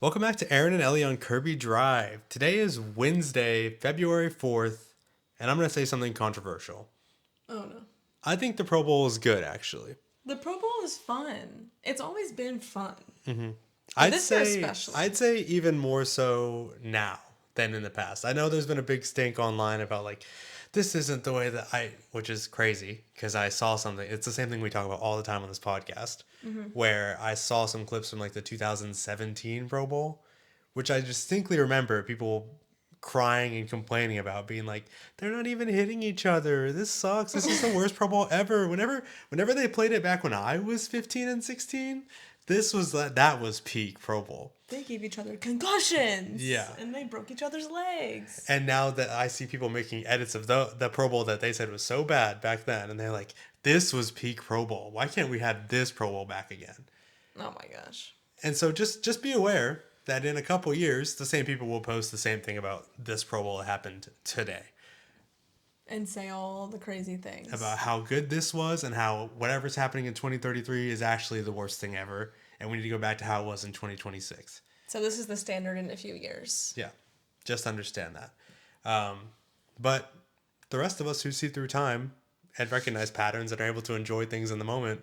Welcome back to Aaron and Ellie on Kirby Drive. Today is Wednesday, February 4th, and I'm going to say something controversial. Oh no. I think the Pro Bowl is good, actually. The Pro Bowl is fun. It's always been fun. Mm-hmm. But I'd this year say especially. I'd say even more so now than in the past. I know there's been a big stink online about this isn't the way which is crazy because I saw something. It's the same thing we talk about all the time on this podcast, where I saw some clips from the 2017 Pro Bowl, which I distinctly remember people crying and complaining about, being like, they're not even hitting each other. This sucks. This is the worst Pro Bowl ever. Whenever they played it back when I was 15 and 16, that was peak Pro Bowl. They gave each other concussions. Yeah. And they broke each other's legs. And now that I see people making edits of the Pro Bowl that they said was so bad back then, and they're like, this was peak Pro Bowl. Why can't we have this Pro Bowl back again? Oh my gosh. And so just be aware that in a couple years, the same people will post the same thing about this Pro Bowl that happened today. And say all the crazy things. About how good this was and how whatever's happening in 2033 is actually the worst thing ever. And we need to go back to how it was in 2026. So this is the standard in a few years. Yeah, just understand that. But the rest of us who see through time and recognize patterns and are able to enjoy things in the moment,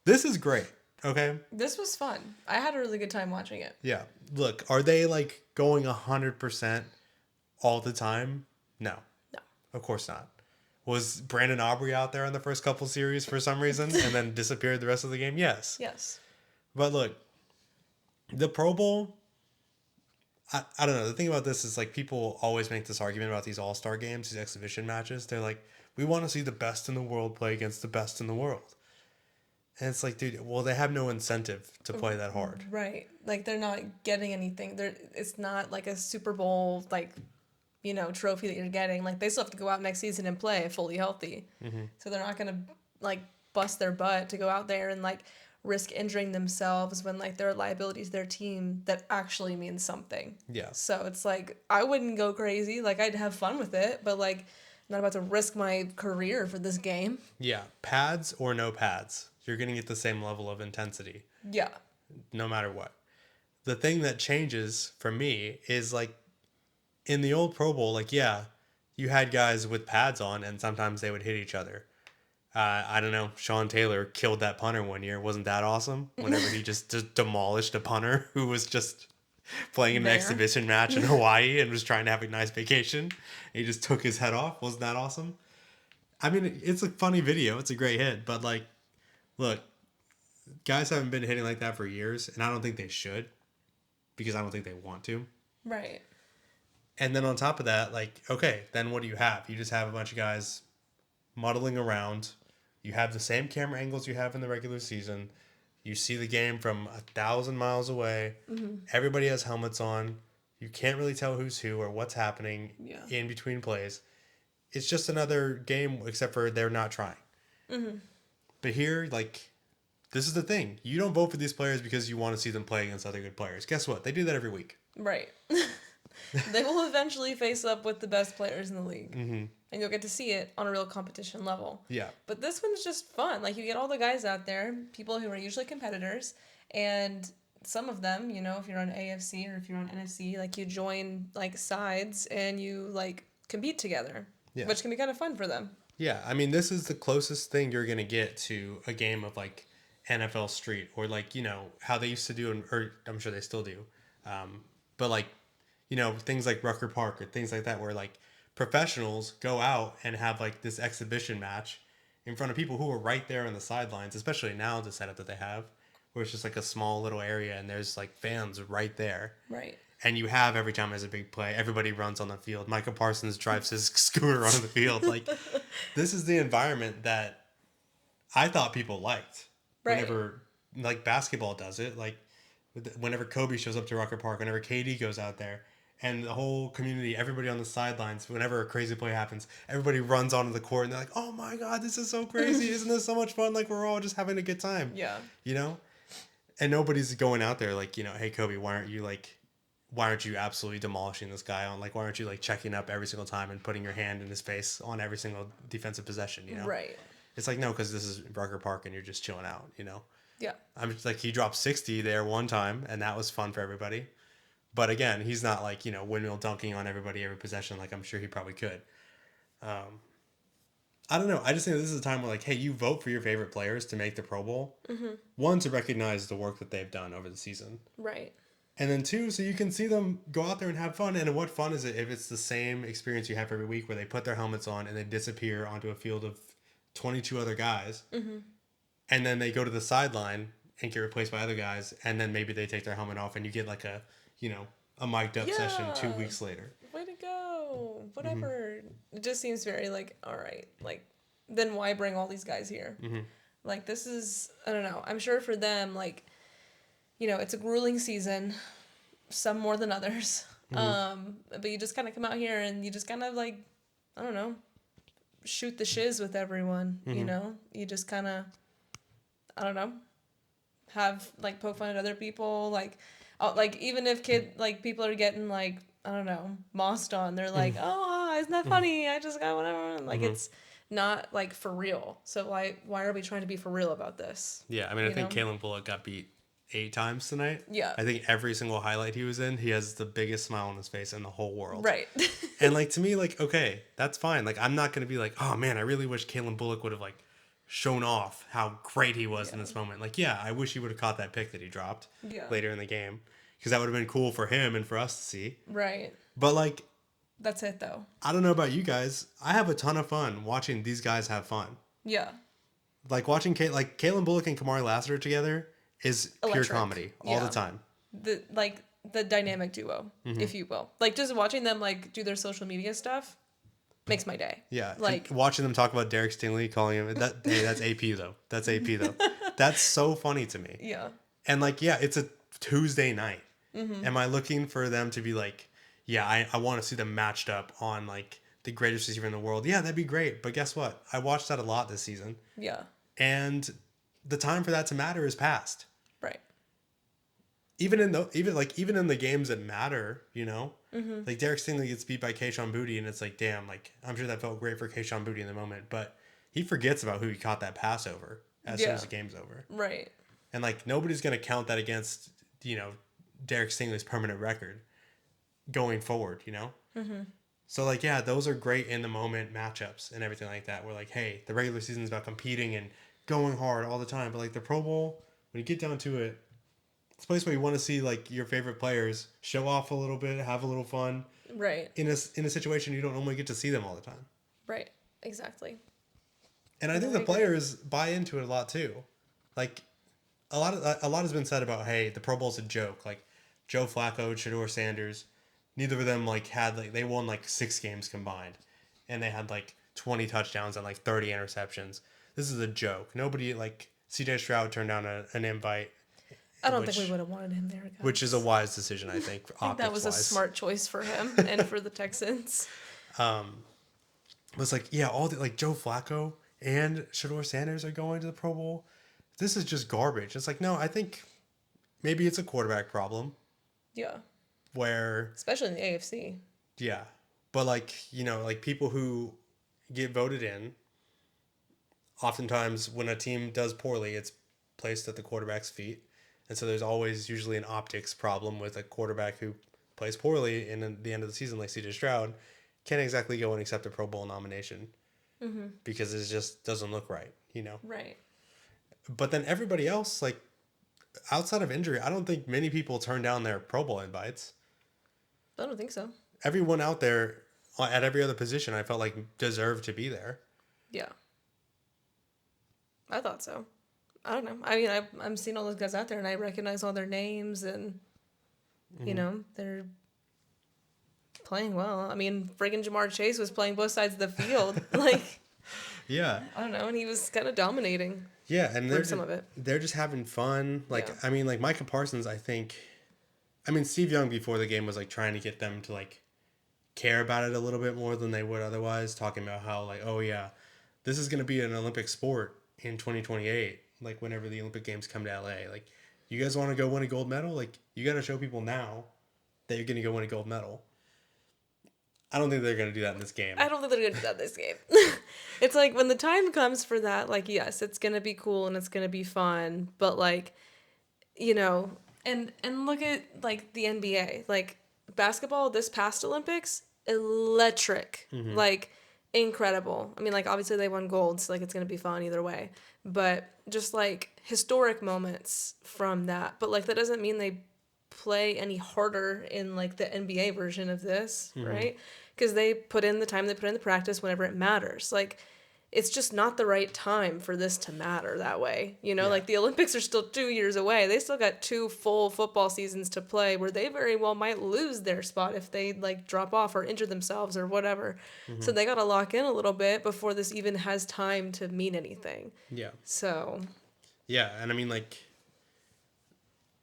this is great. Okay? This was fun. I had a really good time watching it. Yeah. Look, are they going 100% all the time? No. No. Of course not. Was Brandon Aubrey out there in the first couple series for some reason and then disappeared the rest of the game? Yes. Yes. But look, the Pro Bowl, I don't know. The thing about this is people always make this argument about these all-star games, these exhibition matches. They're like, we want to see the best in the world play against the best in the world. And it's like, dude, well, they have no incentive to play that hard. Right. They're not getting anything. It's not like a Super Bowl, trophy that you're getting. They still have to go out next season and play fully healthy. Mm-hmm. So they're not going to, bust their butt to go out there and, risk injuring themselves when, there are liabilities to their team that actually means something. Yeah. So it's I wouldn't go crazy. I'd have fun with it, but, not about to risk my career for this game. Yeah. Pads or no pads, you're going to get the same level of intensity. Yeah. No matter what. The thing that changes for me is, in the old Pro Bowl, you had guys with pads on and sometimes they would hit each other. I don't know. Sean Taylor killed that punter one year. Wasn't that awesome? Whenever he just demolished a punter who was just playing an exhibition match in Hawaii and was trying to have a nice vacation. And he just took his head off. Wasn't that awesome? I mean, it's a funny video. It's a great hit. But, look, guys haven't been hitting like that for years. And I don't think they should. Because I don't think they want to. Right. And then on top of that, okay, then what do you have? You just have a bunch of guys muddling around. You have the same camera angles you have in the regular season. You see the game from 1,000 miles away. Mm-hmm. Everybody has helmets on. You can't really tell who's who or what's happening in between plays. It's just another game, except for they're not trying. Mm-hmm. But here, this is the thing. You don't vote for these players because you want to see them play against other good players. Guess what? They do that every week. Right. They will eventually face up with the best players in the league. Mm-hmm. And you'll get to see it on a real competition level. Yeah. But this one's just fun. You get all the guys out there, people who are usually competitors, and some of them, if you're on AFC or if you're on NFC, you join, sides and you, compete together. Yeah. Which can be kind of fun for them. Yeah. I mean, this is the closest thing you're going to get to a game of, NFL Street or, how they used to do, or I'm sure they still do. But, things like Rucker Park or things like that where, professionals go out and have this exhibition match in front of people who are right there on the sidelines, especially now the setup that they have, where it's just a small little area and there's fans right there. Right. And you have every time there's a big play, everybody runs on the field. Micah Parsons drives his scooter onto the field. This is the environment that I thought people liked. Right. Whenever basketball does it, whenever Kobe shows up to Rucker Park, whenever KD goes out there. And the whole community, everybody on the sidelines, whenever a crazy play happens, everybody runs onto the court and they're like, oh my God, this is so crazy. Isn't this so much fun? We're all just having a good time. Yeah. And nobody's going out there hey, Kobe, why aren't you absolutely demolishing this guy why aren't you checking up every single time and putting your hand in his face on every single defensive possession, Right. It's no, because this is Rucker Park and you're just chilling out, Yeah. I'm just he dropped 60 there one time and that was fun for everybody. But again, he's not like, windmill dunking on everybody every possession like I'm sure he probably could. I don't know. I just think this is a time where, like, hey, you vote for your favorite players to make the Pro Bowl. One, to recognize the work that they've done over the season. Right. And then two, so you can see them go out there and have fun. And what fun is it if it's the same experience you have every week where they put their helmets on and they disappear onto a field of 22 other guys. And then they go to the sideline and get replaced by other guys. And then maybe they take their helmet off and you get like a mic'd up session 2 weeks later. Way to go. Whatever. It just seems very like, all right, like, then why bring all these guys here? Like, this is, I don't know. I'm sure for them, like, it's a grueling season, some more than others. But you just kind of come out here and you just kind of, like, I don't know, shoot the shiz with everyone, You just kind of, I don't know, have, like, poke fun at other people, like even if people are getting, like, I don't know, mossed on, they're like, oh, isn't that funny? I just got whatever. And, like, it's not, like, for real. So why are we trying to be for real about this? Yeah, I mean, I think Kalen Bullock got beat 8 times tonight. Yeah. I think every single highlight he was in, he has the biggest smile on his face in the whole world. Right. And, like, to me, like, okay, that's fine. Like, I'm not going to be like, oh, man, I really wish Kalen Bullock would have, like, shown off how great he was in this moment. Like, yeah, I wish he would have caught that pick that he dropped later in the game. Because that would have been cool for him and for us to see. Right. But, like... That's it, though. I don't know about you guys. I have a ton of fun watching these guys have fun. Yeah. Like, watching Kalen Bullock and Kamari Lassiter together is pure comedy all the time. The dynamic duo, if you will. Like, just watching them, like, do their social media stuff makes my day. Yeah. Like, and watching them talk about Derek Stingley, calling him... hey, that's AP, though. That's AP, though. That's so funny to me. Yeah. And, like, yeah, it's a Tuesday night. Am I looking for them to be like, yeah, I want to see them matched up on, like, the greatest receiver in the world? Yeah, that'd be great. But guess what? I watched that a lot this season. Yeah. And the time for that to matter is past. Right. Even in the games that matter, like Derek Stingley gets beat by Kayshon Boutte, and it's like, damn, like, I'm sure that felt great for Kayshon Boutte in the moment, but he forgets about who he caught that pass over as soon as the game's over. Right. And, like, nobody's gonna count that against Derek Stingley's permanent record going forward, So, like, yeah, those are great in the moment matchups and everything like that. Where, like, hey, the regular season is about competing and going hard all the time, but, like, the Pro Bowl, when you get down to it, it's a place where you want to see, like, your favorite players show off a little bit, have a little fun. Right. In a situation you don't normally get to see them all the time. Right. Exactly. And I think the players buy into it a lot too. Like, a lot has been said about, hey, the Pro Bowl's a joke. Like, Joe Flacco, Shedeur Sanders, neither of them, like, had, like, they won, like, 6 games combined. And they had, like, 20 touchdowns and, like, 30 interceptions. This is a joke. Nobody, like, CJ Stroud turned down an invite. I don't think we would have wanted him there, guys. Which is a wise decision, I think. I think that was a smart choice for him and for the Texans. It was like, yeah, like, Joe Flacco and Shedeur Sanders are going to the Pro Bowl. This is just garbage. It's like, no, I think maybe it's a quarterback problem. Yeah. Where... Especially in the AFC. Yeah. But, like, like, people who get voted in, oftentimes when a team does poorly, it's placed at the quarterback's feet. And so there's always usually an optics problem with a quarterback who plays poorly in the end of the season, like CJ Stroud, can't exactly go and accept a Pro Bowl nomination. Because it just doesn't look right, Right. But then everybody else, like, outside of injury, I don't think many people turn down their Pro Bowl invites. I don't think so. Everyone out there at every other position, I felt like deserved to be there. Yeah. I thought so. I don't know. I mean, I'm seeing all those guys out there, and I recognize all their names, and, they're playing well. I mean, friggin' Jamar Chase was playing both sides of the field. Like, yeah. I don't know, and he was kind of dominating. Yeah, and some of it. They're just having fun. Like, I mean, like, Micah Parsons, Steve Young before the game was, like, trying to get them to, like, care about it a little bit more than they would otherwise, talking about how, like, oh, yeah, this is going to be an Olympic sport in 2028, like, whenever the Olympic Games come to LA. Like, you guys want to go win a gold medal? Like, you got to show people now that you're going to go win a gold medal. I don't think they're going to do that in this game. I don't think they're going to do that in this game. It's like, when the time comes for that, like, yes, it's going to be cool and it's going to be fun. But, like, And look at like the NBA, like basketball this past Olympics, electric, like incredible. I mean, like obviously they won gold, so like it's gonna be fun either way. But just like historic moments from that. But like that doesn't mean they play any harder in like the NBA version of this, right? Because they put in the time, they put in the practice whenever it matters. Like it's just not the right time for this to matter that way. You know, Yeah. like the Olympics are still 2 years away. They still got 2 full football seasons to play where they very well might lose their spot if they like drop off or injure themselves or whatever. So they got to lock in a little bit before this even has time to mean anything. Yeah. So, Yeah. And I mean, like,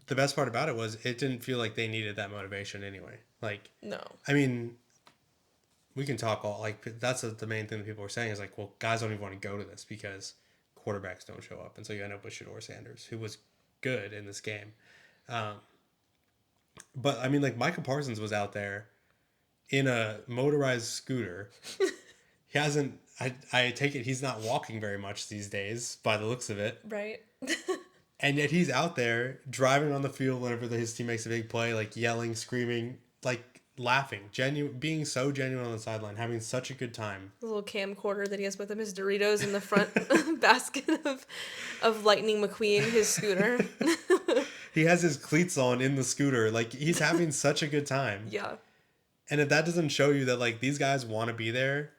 the best part about it was it didn't feel like they needed that motivation anyway. Like, no. I mean, we can talk all, like, that's the main thing that people were saying is like, well, guys don't even want to go to this because quarterbacks don't show up. And so you end up with Shador Sanders, who was good in this game. But I mean, like, Micah Parsons was out there in a motorized scooter. He hasn't, I take it he's not walking very much these days by the looks of it. Right. And yet he's out there driving on the field whenever his team makes a big play, like yelling, screaming, like laughing, being so genuine on the sideline, having such a good time. The little camcorder that he has with him, his Doritos in the front basket of Lightning McQueen, his scooter. He has his cleats on in the scooter. Like, he's having such a good time. Yeah. And if that doesn't show you that, like, these guys want to be there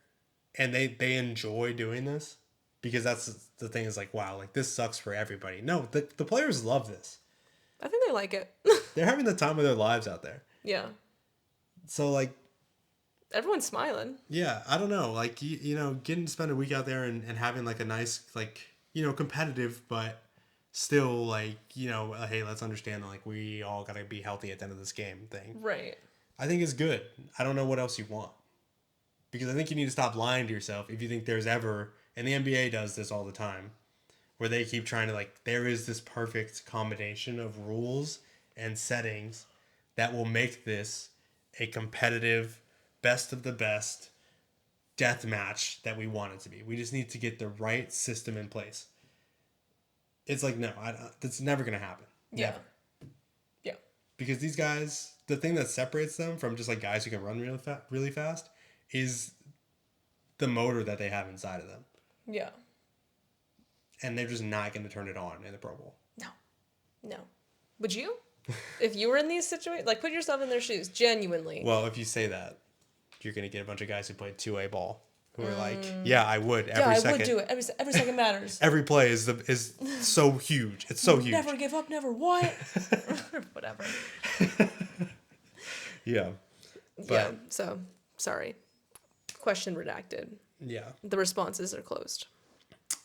and they enjoy doing this, because that's the thing is like, wow, like, this sucks for everybody. No, the players love this. I think they like it. They're having the time of their lives out there. Yeah. So, like, everyone's smiling. yeah, I don't know. Like, you know, getting to spend a week out there and having, like, a nice, like, you know, competitive, but still, like, you know, hey, let's understand that, like, we all got to be healthy at the end of this game thing. Right. I think is good. I don't know what else you want. Because I think you need to stop lying to yourself if you think there's ever, and the NBA does this all the time, where they keep trying to, like, there is this perfect combination of rules and settings that will make this a competitive, best of the best death match that we want it to be. We just need to get the right system in place. It's like, no, that's never going to happen. Yeah. Never. Yeah. Because these guys, the thing that separates them from just like guys who can run really fast is the motor that they have inside of them. Yeah. And they're just not going to turn it on in the Pro Bowl. No. No. Would you? If you were in these situations, like, put yourself in their shoes, genuinely. Well, if you say that, you're going to get a bunch of guys who played 2A ball who are like, yeah, I would every second. I would do it. Every second matters. Every play is so huge. It's so huge. Never give up, never what? Whatever. Yeah. But, yeah, so, sorry. Question redacted. Yeah. The responses are closed.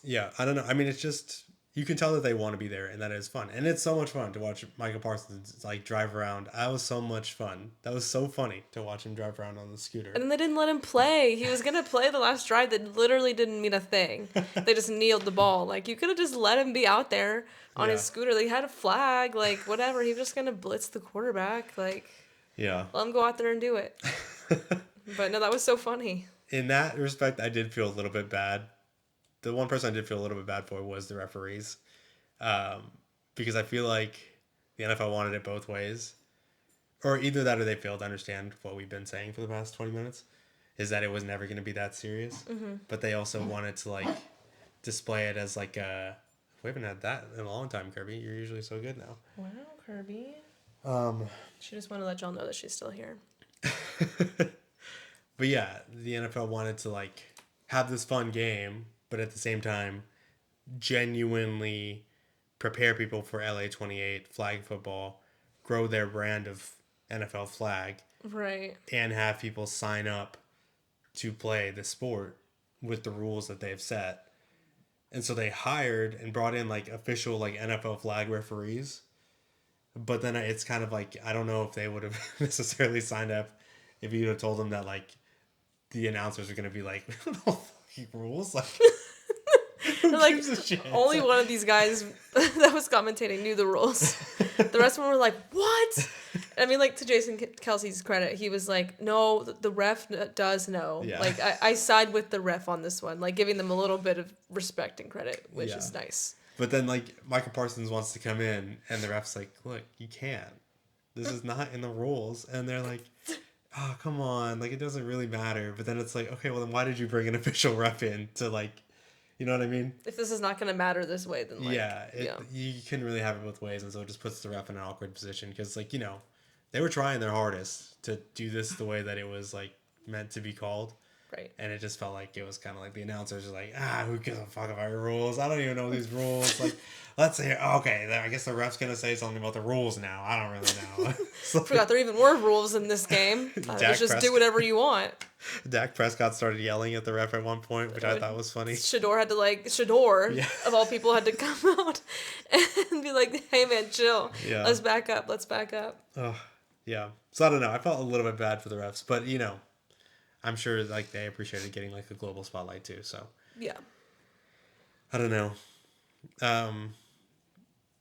Yeah, I don't know. I mean, it's just, you can tell that they want to be there, and that is fun. And it's so much fun to watch Michael Parsons, like, drive around. That was so much fun. That was so funny to watch him drive around on the scooter. And then they didn't let him play. He was going to play the last drive that literally didn't mean a thing. They just kneeled the ball. Like, you could have just let him be out there on his scooter. They had a flag, like, whatever. He was just going to blitz the quarterback. Like, yeah. Let him go out there and do it. But no, that was so funny. In that respect, I did feel a little bit bad. The one person I did feel a little bit bad for was the referees. Because I feel like the NFL wanted it both ways. Or either that or they failed to understand what we've been saying for the past 20 minutes. Is that it was never going to be that serious. Mm-hmm. But they also wanted to, like, display it as, like, we haven't had that in a long time, Kirby. You're usually so good now. Wow, Kirby. She just wanted to let y'all know that she's still here. But yeah, the NFL wanted to, like, have this fun game, but at the same time, genuinely prepare people for LA 28, flag football, grow their brand of NFL flag. Right. And have people sign up to play the sport with the rules that they've set. And so they hired and brought in, like, official, like, NFL flag referees. But then it's kind of like, I don't know if they would have necessarily signed up if you'd have told them that, like, the announcers are going to be like, we don't know fucking rules. Like, like, only one of these guys that was commentating knew the rules. The rest of them were like, what? I mean, like, to Jason Kelsey's credit, he was like, no, the ref does know. Yeah. Like, I side with the ref on this one, like, giving them a little bit of respect and credit, which is nice. But then, like, Michael Parsons wants to come in, and the ref's like, look, you can't. This is not in the rules. And they're like, oh, come on. Like, it doesn't really matter. But then it's like, okay, well, then why did you bring an official ref in to, like, you know what I mean? If this is not going to matter this way, then, like, You couldn't really have it both ways. And so it just puts the ref in an awkward position. Because, like, you know, they were trying their hardest to do this the way that it was, like, meant to be called. Right. And it just felt like it was kind of like the announcers are like, who gives a fuck about your rules? I don't even know these rules. Like, let's hear. Okay, I guess the ref's gonna say something about the rules now. I don't really know. So, Forgot there even were rules in this game. Just do whatever you want. Dak Prescott started yelling at the ref at one point, which I thought was funny. Shador had to of all people, had to come out and be like, "Hey man, chill. Yeah. Let's back up. Oh, yeah. So I don't know. I felt a little bit bad for the refs, but you know, I'm sure like they appreciated getting like a global spotlight too. So yeah, I don't know. I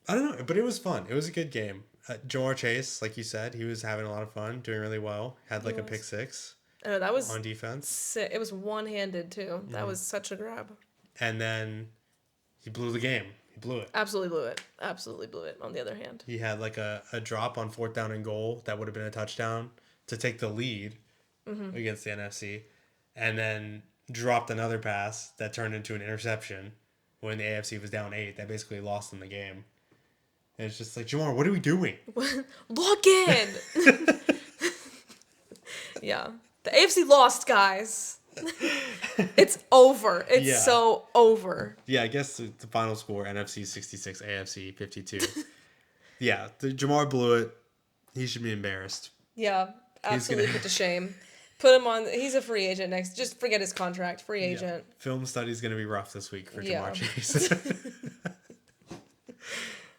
don't know, but it was fun. It was a good game. Jamar Chase, like you said, he was having a lot of fun, doing really well. Had like a pick six. I know, that was on defense. It was one-handed too. That was such a grab. And then he blew the game. He blew it. Absolutely blew it. On the other hand, he had like a drop on 4th down and goal that would have been a touchdown to take the lead against the NFC, and then dropped another pass that turned into an interception when the AFC was down 8. That basically lost them the game. And it's just like, Jamar, what are we doing? Lock in. Yeah, the AFC lost, guys. It's over. It's so over. Yeah, I guess the final score, NFC 66, AFC 52. Yeah, Jamar blew it. He should be embarrassed. Yeah, absolutely put to shame. Put him on. He's a free agent next. Just forget his contract. Free agent. Yeah. Film study's going to be rough this week for Jamar Chase.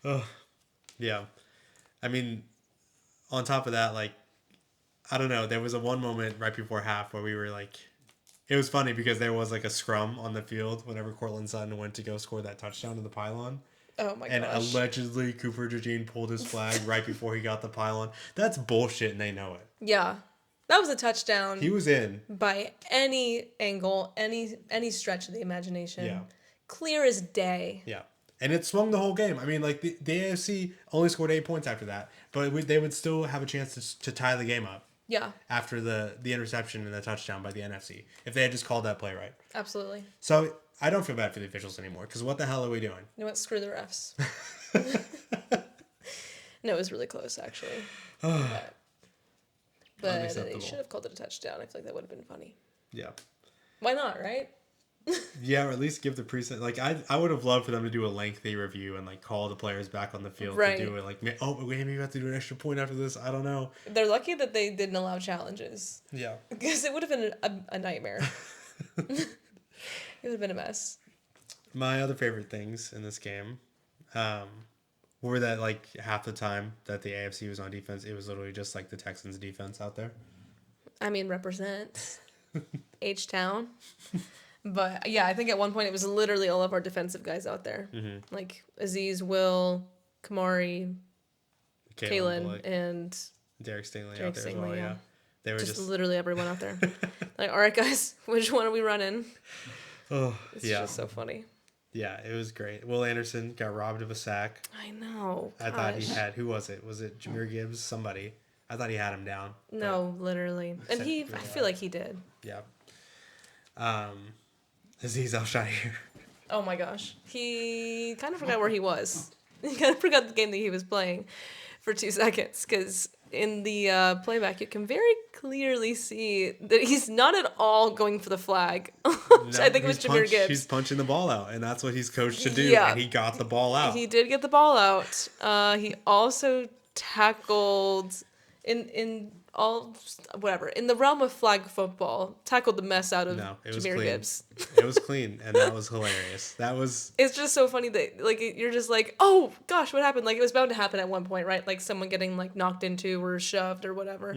Oh, yeah. I mean, on top of that, like, I don't know. There was a one moment right before half where we were like, it was funny because there was like a scrum on the field whenever Cortland Sutton went to go score that touchdown to the pylon. Oh my gosh. And allegedly Cooper DeJean pulled his flag right before he got the pylon. That's bullshit and they know it. Yeah. That was a touchdown. He was in. By any angle, any stretch of the imagination. Yeah. Clear as day. Yeah. And it swung the whole game. I mean, like, the AFC only scored 8 points after that. But they would still have a chance to tie the game up. Yeah. After the interception and the touchdown by the NFC. If they had just called that play right. Absolutely. So, I don't feel bad for the officials anymore. Because what the hell are we doing? You know what? Screw the refs. No, it was really close, actually. But they should have called it a touchdown. I feel like that would have been funny. Yeah. Why not, right? Yeah, or at least give the preset. Like, I would have loved for them to do a lengthy review and, like, call the players back on the field to do it. Like, maybe you have to do an extra point after this. I don't know. They're lucky that they didn't allow challenges. Yeah. Because it would have been a nightmare. It would have been a mess. My other favorite things in this game were that, like, half the time that the AFC was on defense, it was literally just, like, the Texans' defense out there. I mean, represent H-Town. But, yeah, I think at one point it was literally all of our defensive guys out there. Mm-hmm. Like, Aziz, Will, Kamari, Kalen, and Derek Stingley out there as well, yeah. They were just literally everyone out there. Like, all right, guys, which one are we running? Oh, it's just so funny. Yeah, it was great. Will Anderson got robbed of a sack. I know. I thought he had, who was it? Was it Jahmyr Gibbs? Somebody. I thought he had him down. No, literally. And I feel like he did. Yeah. Aziz Al-Shahir. Oh my gosh. He kind of forgot where he was. He kind of forgot the game that he was playing for 2 seconds because in the playback you can very clearly see that he's not at all going for the flag. I think it was Jahmyr Gibbs. He's punching the ball out, and that's what he's coached to do, and he got the ball out. He did get the ball out. He also tackled in all whatever in the realm of flag football, tackled the mess out of Jahmyr Gibbs. It was clean, and that was hilarious. It's just so funny that like you're just like, oh gosh, what happened? Like it was bound to happen at one point, right? Like someone getting like knocked into or shoved or whatever.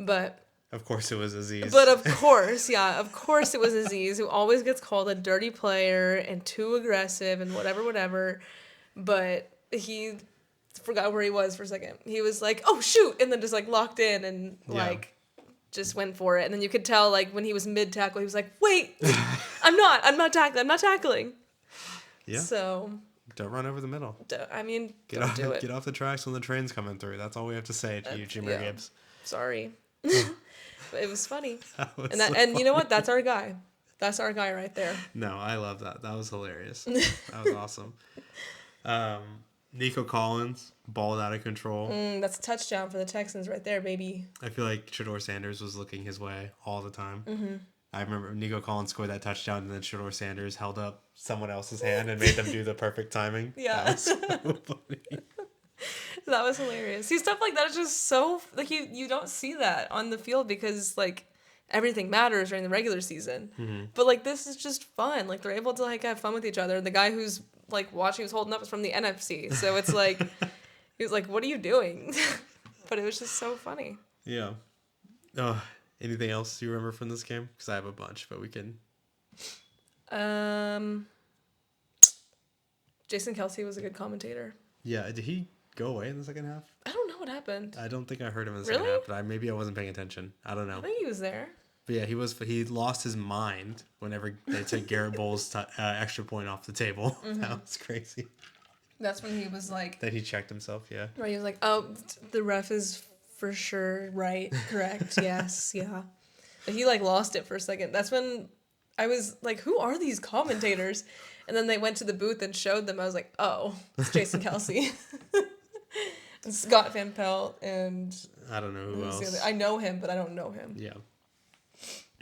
But of course it was Aziz. But of course it was Aziz, who always gets called a dirty player and too aggressive and whatever. But he forgot where he was for a second. He was like, oh shoot, and then just like locked in and like just went for it. And then you could tell like when he was mid tackle, he was like, wait, I'm not tackling. Yeah. So Don't run over the middle. I mean, Get don't off, do it. get off the tracks when the train's coming through. That's all we have to say to you, Jimmer Yeah. Gibbs. Sorry. But it was funny. That was And so you know funny. what? That's our guy. That's our guy right there. No, I love that. That was hilarious. That was awesome. Nico Collins, balled out of control. That's a touchdown for the Texans right there, baby. I feel like Shador Sanders was looking his way all the time. Mm-hmm. I remember Nico Collins scored that touchdown, and then Shador Sanders held up someone else's hand and made them do the perfect timing. Yeah. That was so funny. That was hilarious. See, stuff like that is just so, like, you don't see that on the field because, like, everything matters during the regular season. Mm-hmm. But, like, this is just fun. Like, they're able to, like, have fun with each other. The guy who's, like, watching, who's holding up is from the NFC. So it's like, he was like, what are you doing? But it was just so funny. Yeah. Anything else you remember from this game? Because I have a bunch, but we can. Jason Kelsey was a good commentator. Yeah, did he go away in the second half? I don't know what happened. I don't think I heard him in the second Really? half, but maybe I wasn't paying attention. I don't know. I think he was there. But yeah, he lost his mind whenever they took Garrett Bowles' extra point off the table. Mm-hmm. That was crazy. That's when he was like... That he checked himself, yeah. Right, he was like, oh, the ref is for sure right, correct, yes, yeah. But he, like, lost it for a second. That's when I was like, who are these commentators? And then they went to the booth and showed them. I was like, oh, it's Jason Kelsey. And Scott Van Pelt and... I don't know who else. I know him, but I don't know him. Yeah.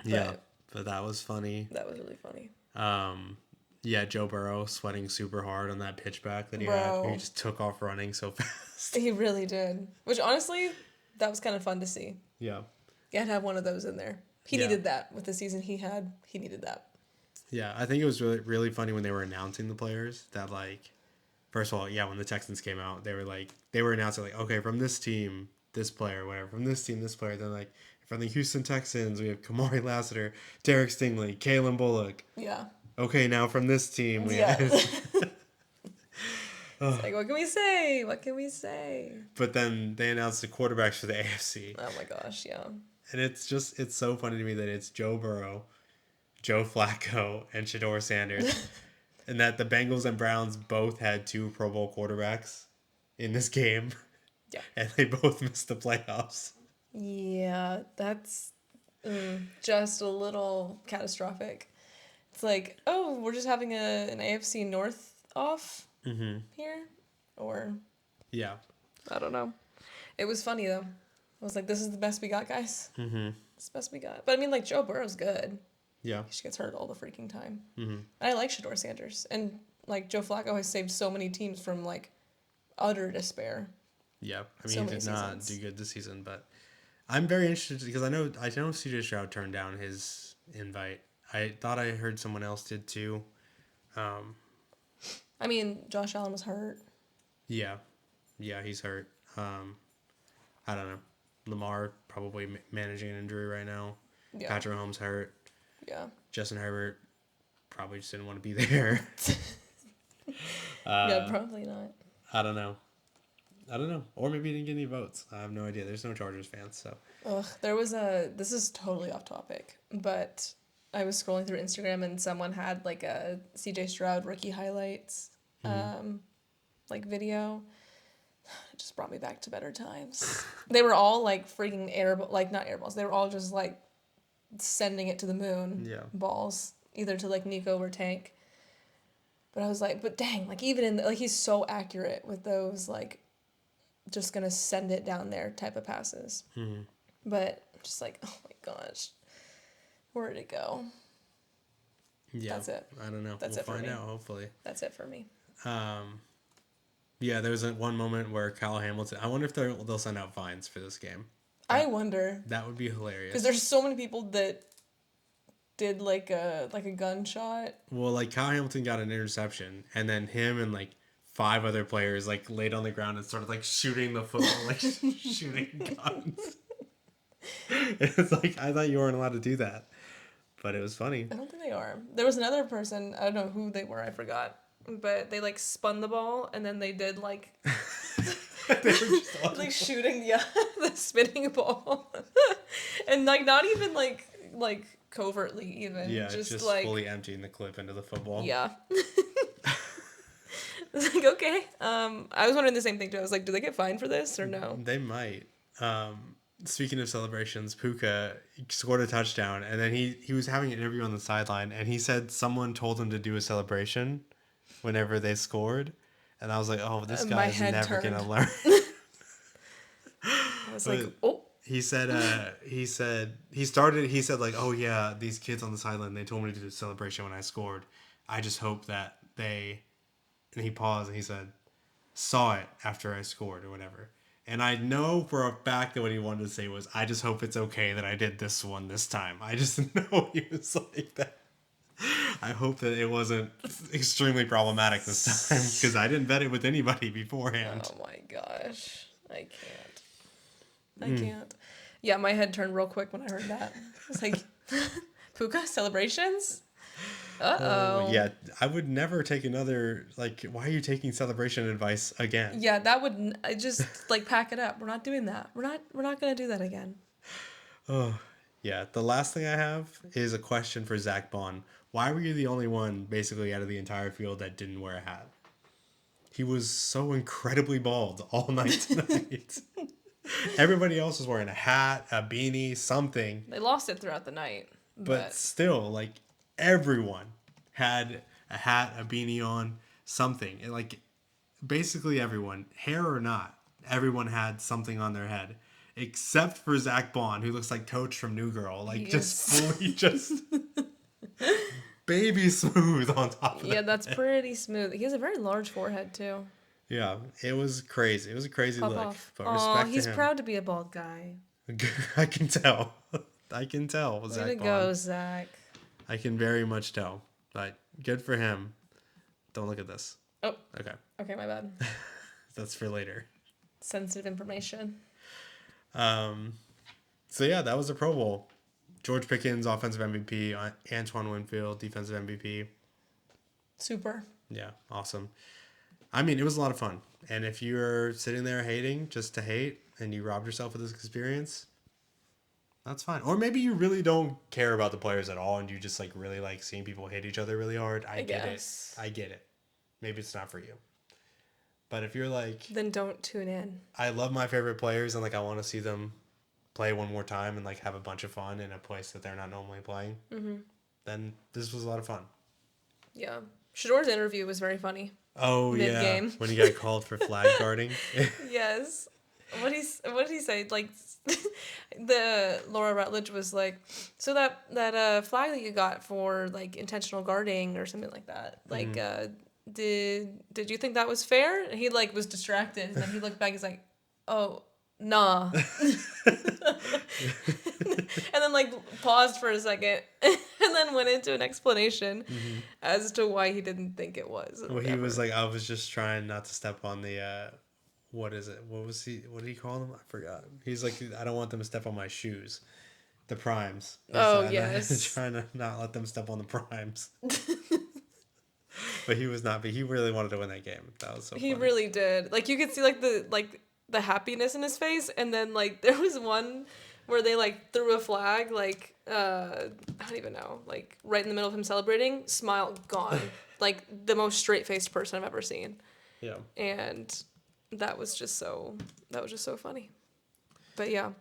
Yeah, but that was funny. That was really funny. Yeah, Joe Burrow sweating super hard on that pitchback that he Bro. had. He just took off running so fast. He really did. Which, honestly, that was kind of fun to see. Yeah. You had to have one of those in there. He needed that. With the season he had, he needed that. Yeah, I think it was really, really funny when they were announcing the players that, like, first of all, yeah, when the Texans came out, they were announcing, like, okay, from this team, this player, whatever. From this team, this player. Then, like, from the Houston Texans, we have Kamari Lassiter, Derek Stingley, Kalen Bullock. Yeah. Okay, now from this team, we Yeah. have... It's like, what can we say? What can we say? But then they announced the quarterbacks for the AFC. Oh my gosh, yeah. And it's so funny to me that it's Joe Burrow, Joe Flacco, and Shador Sanders. And that the Bengals and Browns both had 2 Pro Bowl quarterbacks in this game. Yeah. And they both missed the playoffs. Yeah, that's just a little catastrophic. It's like, oh, we're just having an AFC North off here? Or, Yeah. I don't know. It was funny, though. I was like, this is the best we got, guys. Mm-hmm. It's the best we got. But, I mean, like, Joe Burrow's good. Yeah. She gets hurt all the freaking time. Mm-hmm. I like Shador Sanders. And, like, Joe Flacco has saved so many teams from, like, utter despair. Yeah. I mean, So he many did not seasons. do good this season, but I'm very interested because I know CJ Stroud turned down his invite. I thought I heard someone else did too. I mean, Josh Allen was hurt. Yeah. Yeah, he's hurt. I don't know. Lamar probably managing an injury right now. Yeah. Patrick Mahomes hurt. Yeah. Justin Herbert probably just didn't want to be there. Yeah, probably not. I don't know. Or maybe he didn't get any votes. I have no idea. There's no Chargers fans, so. Ugh, this is totally off topic, but I was scrolling through Instagram and someone had like a CJ Stroud rookie highlights, like video. It just brought me back to better times. They were all like freaking not airballs. They were all just like sending it to the moon. Yeah. Balls, either to like Nico or Tank. But I was like, but dang, like even in like he's so accurate with those like just gonna send it down there type of passes. Mm-hmm. But just like, oh my gosh, where'd it go? Yeah. That's it. I don't know. That's we'll it for find me. out, hopefully. That's it for me. Yeah, there was one moment where Kyle Hamilton... I wonder if they'll send out fines for this game. I wonder. That would be hilarious. Because there's so many people that did like a gunshot. Well, like Kyle Hamilton got an interception, and then him and like 5 other players like laid on the ground and started like shooting the football, like shooting guns. It's like, I thought you weren't allowed to do that. But it was funny. I don't think they are. There was another person, I don't know who they were, I forgot. But they like spun the ball and then they did like They were just on like shooting the spinning ball. And like not even like covertly even. Yeah, just like fully emptying the clip into the football. yeah. It's like, okay. I was wondering the same thing too. I was like, do they get fined for this or no? They might. Speaking of celebrations, Puka scored a touchdown, and then he was having an interview on the sideline, and he said someone told him to do a celebration whenever they scored, and I was like, oh, this guy My is head never turned. gonna learn. I was like, But oh. he said like, oh yeah, these kids on the sideline, they told me to do a celebration when I scored. I just hope that they, and he paused and he said, saw it after I scored or whatever. And I know for a fact that what he wanted to say was, I just hope it's okay that I did this one this time. I just know he was like that. I hope that it wasn't extremely problematic this time because I didn't bet it with anybody beforehand. Oh my gosh. I can't. I can't. Yeah, my head turned real quick when I heard that. I was like, Puka celebrations? Uh-oh. Yeah, I would never take another, like, why are you taking celebration advice again? Yeah, that would I just like pack it up. We're not doing that. We're not gonna do that again. Oh, yeah. The last thing I have is a question for Zach Bond. Why were you the only one, basically, out of the entire field that didn't wear a hat? He was so incredibly bald all night tonight. Everybody else was wearing a hat, a beanie, something. They lost it throughout the night. But still, like, everyone had a hat, a beanie on, something. And, like, basically everyone, hair or not, everyone had something on their head. Except for Zach Bond, who looks like Coach from New Girl. Like, just fully just baby smooth on top of yeah, that. that's pretty smooth. He has a very large forehead too. Yeah, it was crazy. It was a crazy Pop look. off. But Aw, respect he's to him. proud to be a bald guy. I can tell. I can tell, Way Zach to Bond. go, Zach. I can very much tell. But good for him. Don't look at this. Oh, Okay. okay, my bad. That's for later. Sensitive information. So yeah, that was the Pro Bowl. George Pickens, offensive MVP. Antoine Winfield, defensive MVP. Super. Yeah, awesome. I mean, it was a lot of fun. And if you're sitting there hating just to hate and you robbed yourself of this experience, that's fine. Or maybe you really don't care about the players at all and you just like really like seeing people hate each other really hard. I get guess. it. I get it. Maybe it's not for you. But if you're like, Then don't tune in. I love my favorite players and like I want to see them play one more time and like have a bunch of fun in a place that they're not normally playing, then this was a lot of fun. Yeah. Shador's interview was very funny. Oh Mid-game. yeah, when he got called for flag guarding. Yes. What did he say? Like, the Laura Rutledge was like, so that flag that you got for like intentional guarding or something like that. Like, did you think that was fair? And he like was distracted, and then he looked back. He's like, oh, nah. And then like paused for a second, and then went into an explanation as to why he didn't think it was. Well, he was like, I was just trying not to step on the. What is it? What did he call them? I forgot. He's like, I don't want them to step on my shoes. The primes. Oh, yes. Trying to not let them step on the primes. But he was not. But he really wanted to win that game. That was so. He funny. really did. Like you could see like the happiness in his face, and then like there was one where they like threw a flag like I don't even know, like right in the middle of him celebrating, smile gone. Like the most straight-faced person I've ever seen. Yeah. And that was just so funny. But yeah,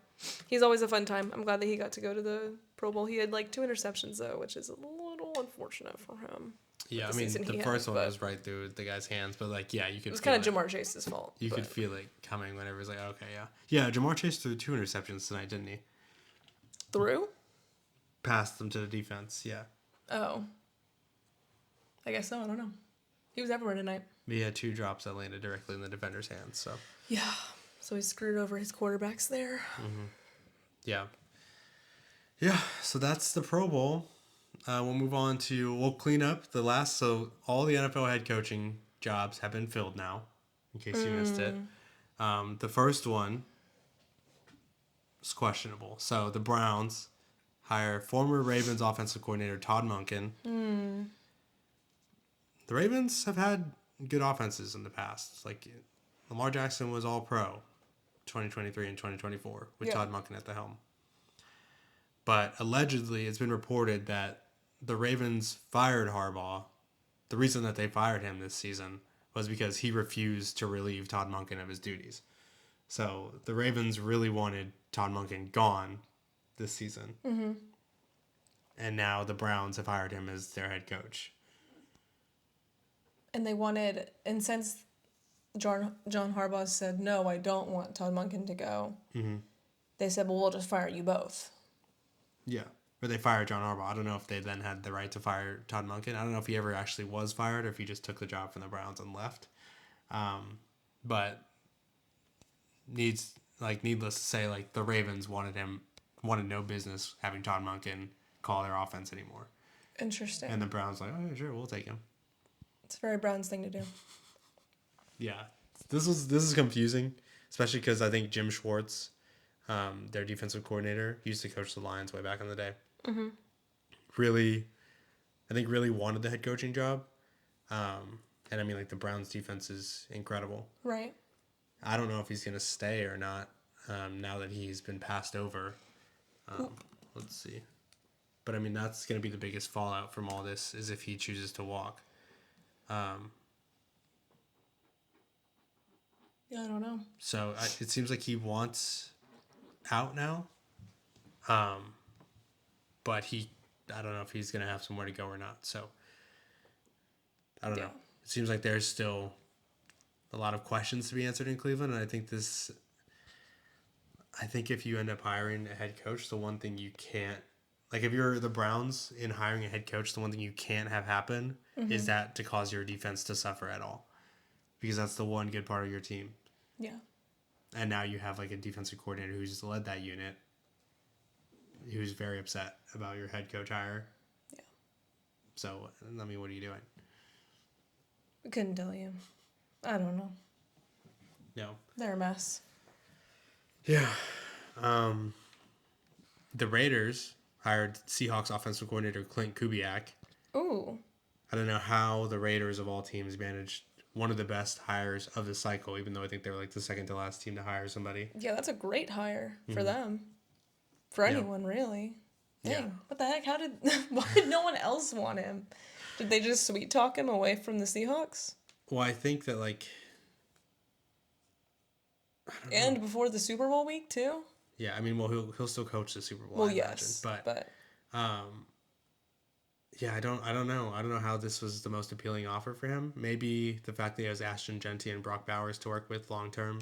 he's always a fun time. I'm glad that he got to go to the Pro Bowl. He had like 2 interceptions though, which is a little unfortunate for him. Yeah, I mean the first one was right through the guy's hands, but like yeah, you could. It was kind of Jamar Chase's fault. You could feel it coming whenever it was like, okay, yeah. Jamar Chase threw 2 interceptions tonight, didn't he? Through? Passed them to the defense, yeah. Oh. I guess so. I don't know. He was everywhere tonight. He had 2 drops that landed directly in the defender's hands, so. Yeah. So he screwed over his quarterbacks there. Yeah. Yeah, so that's the Pro Bowl. We'll clean up the last, so all the NFL head coaching jobs have been filled now, in case you missed it. The first one is questionable. So the Browns hire former Ravens offensive coordinator Todd Monken. The Ravens have had good offenses in the past. Like Lamar Jackson was all pro 2023 and 2024 with Todd Monken at the helm. But allegedly, it's been reported that the Ravens fired Harbaugh. The reason that they fired him this season was because he refused to relieve Todd Monken of his duties. So the Ravens really wanted Todd Monken gone this season. Mm-hmm. And now the Browns have hired him as their head coach. And they wanted, and since John Harbaugh said, no, I don't want Todd Monken to go, Mm-hmm. they said, well, we'll just fire you both. Yeah. Or they fired John Harbaugh. I don't know if they then had the right to fire Todd Monken. I don't know if he ever actually was fired or if he just took the job from the Browns and left. But needless to say, like the Ravens wanted no business having Todd Monken call their offense anymore. Interesting. And the Browns like, oh yeah, sure, we'll take him. It's a very Browns thing to do. Yeah, this is confusing, especially because I think Jim Schwartz, their defensive coordinator, used to coach the Lions way back in the day. Mm-hmm. Really wanted the head coaching job. And I mean, like the Browns defense is incredible. Right. I don't know if he's going to stay or not now that he's been passed over. Let's see. But I mean, that's going to be the biggest fallout from all this is if he chooses to walk. Yeah, I don't know. So it seems like he wants out now. But I don't know if he's going to have somewhere to go or not. So I don't know. It seems like there's still a lot of questions to be answered in Cleveland. And I think if you end up hiring a head coach, the one thing you can't, like if you're the Browns in hiring a head coach, the one thing you can't have happen is that to cause your defense to suffer at all. Because that's the one good part of your team. Yeah. And now you have like a defensive coordinator who's led that unit, who's very upset about your head coach hire. Yeah. So, I mean, what are you doing? I couldn't tell you. I don't know. No. They're a mess. Yeah. The Raiders hired Seahawks offensive coordinator Clint Kubiak. Ooh. I don't know how the Raiders of all teams managed one of the best hires of the cycle, even though I think they were like the second to last team to hire somebody. Yeah, that's a great hire for them. For anyone, really. Dang. Yeah. What the heck? Why did no one else want him? Did they just sweet talk him away from the Seahawks? Well, I think that like... And before the Super Bowl week, too? Yeah, I mean, well, he'll still coach the Super Bowl, Well, I yes. imagine. But yeah, I don't know. I don't know how this was the most appealing offer for him. Maybe the fact that he has Ashton Genty and Brock Bowers to work with long term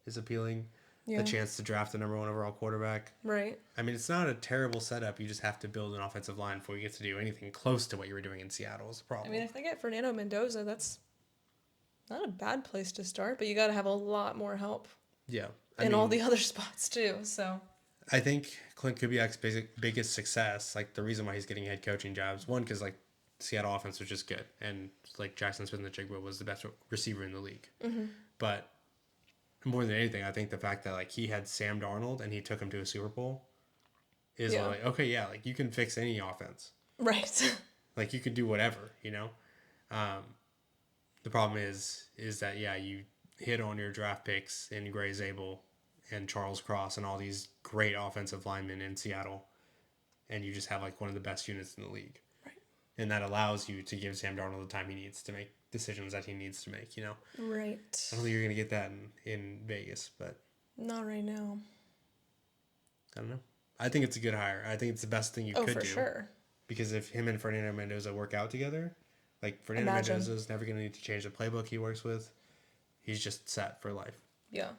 is appealing. yeah. The chance to draft the number 1 overall quarterback. Right. I mean, it's not a terrible setup. You just have to build an offensive line before you get to do anything close to what you were doing in Seattle is the problem. I mean, if they get Fernando Mendoza, that's not a bad place to start, but you got to have a lot more help. Yeah. In all the other spots, too, so... I think Clint Kubiak's biggest success, like the reason why he's getting head coaching jobs, one, because like Seattle offense was just good, and like Jackson Smith-Njigba was the best receiver in the league. Mm-hmm. But more than anything, I think the fact that like he had Sam Darnold and he took him to a Super Bowl is like, okay, yeah, like you can fix any offense. Right. Like you could do whatever, you know? The problem is that, yeah, you hit on your draft picks in Gray Zabel and Charles Cross and all these great offensive linemen in Seattle, and you just have like one of the best units in the league. Right. And that allows you to give Sam Darnold the time he needs to make decisions that he needs to make, you know? Right. I don't think you're going to get that in Vegas, but... Not right now. I don't know. I think it's a good hire. I think it's the best thing you could do. Oh, for sure. Because if him and Fernando Mendoza work out together, like Fernando Mendoza is never going to need to change the playbook he works with. He's just set for life. Yeah.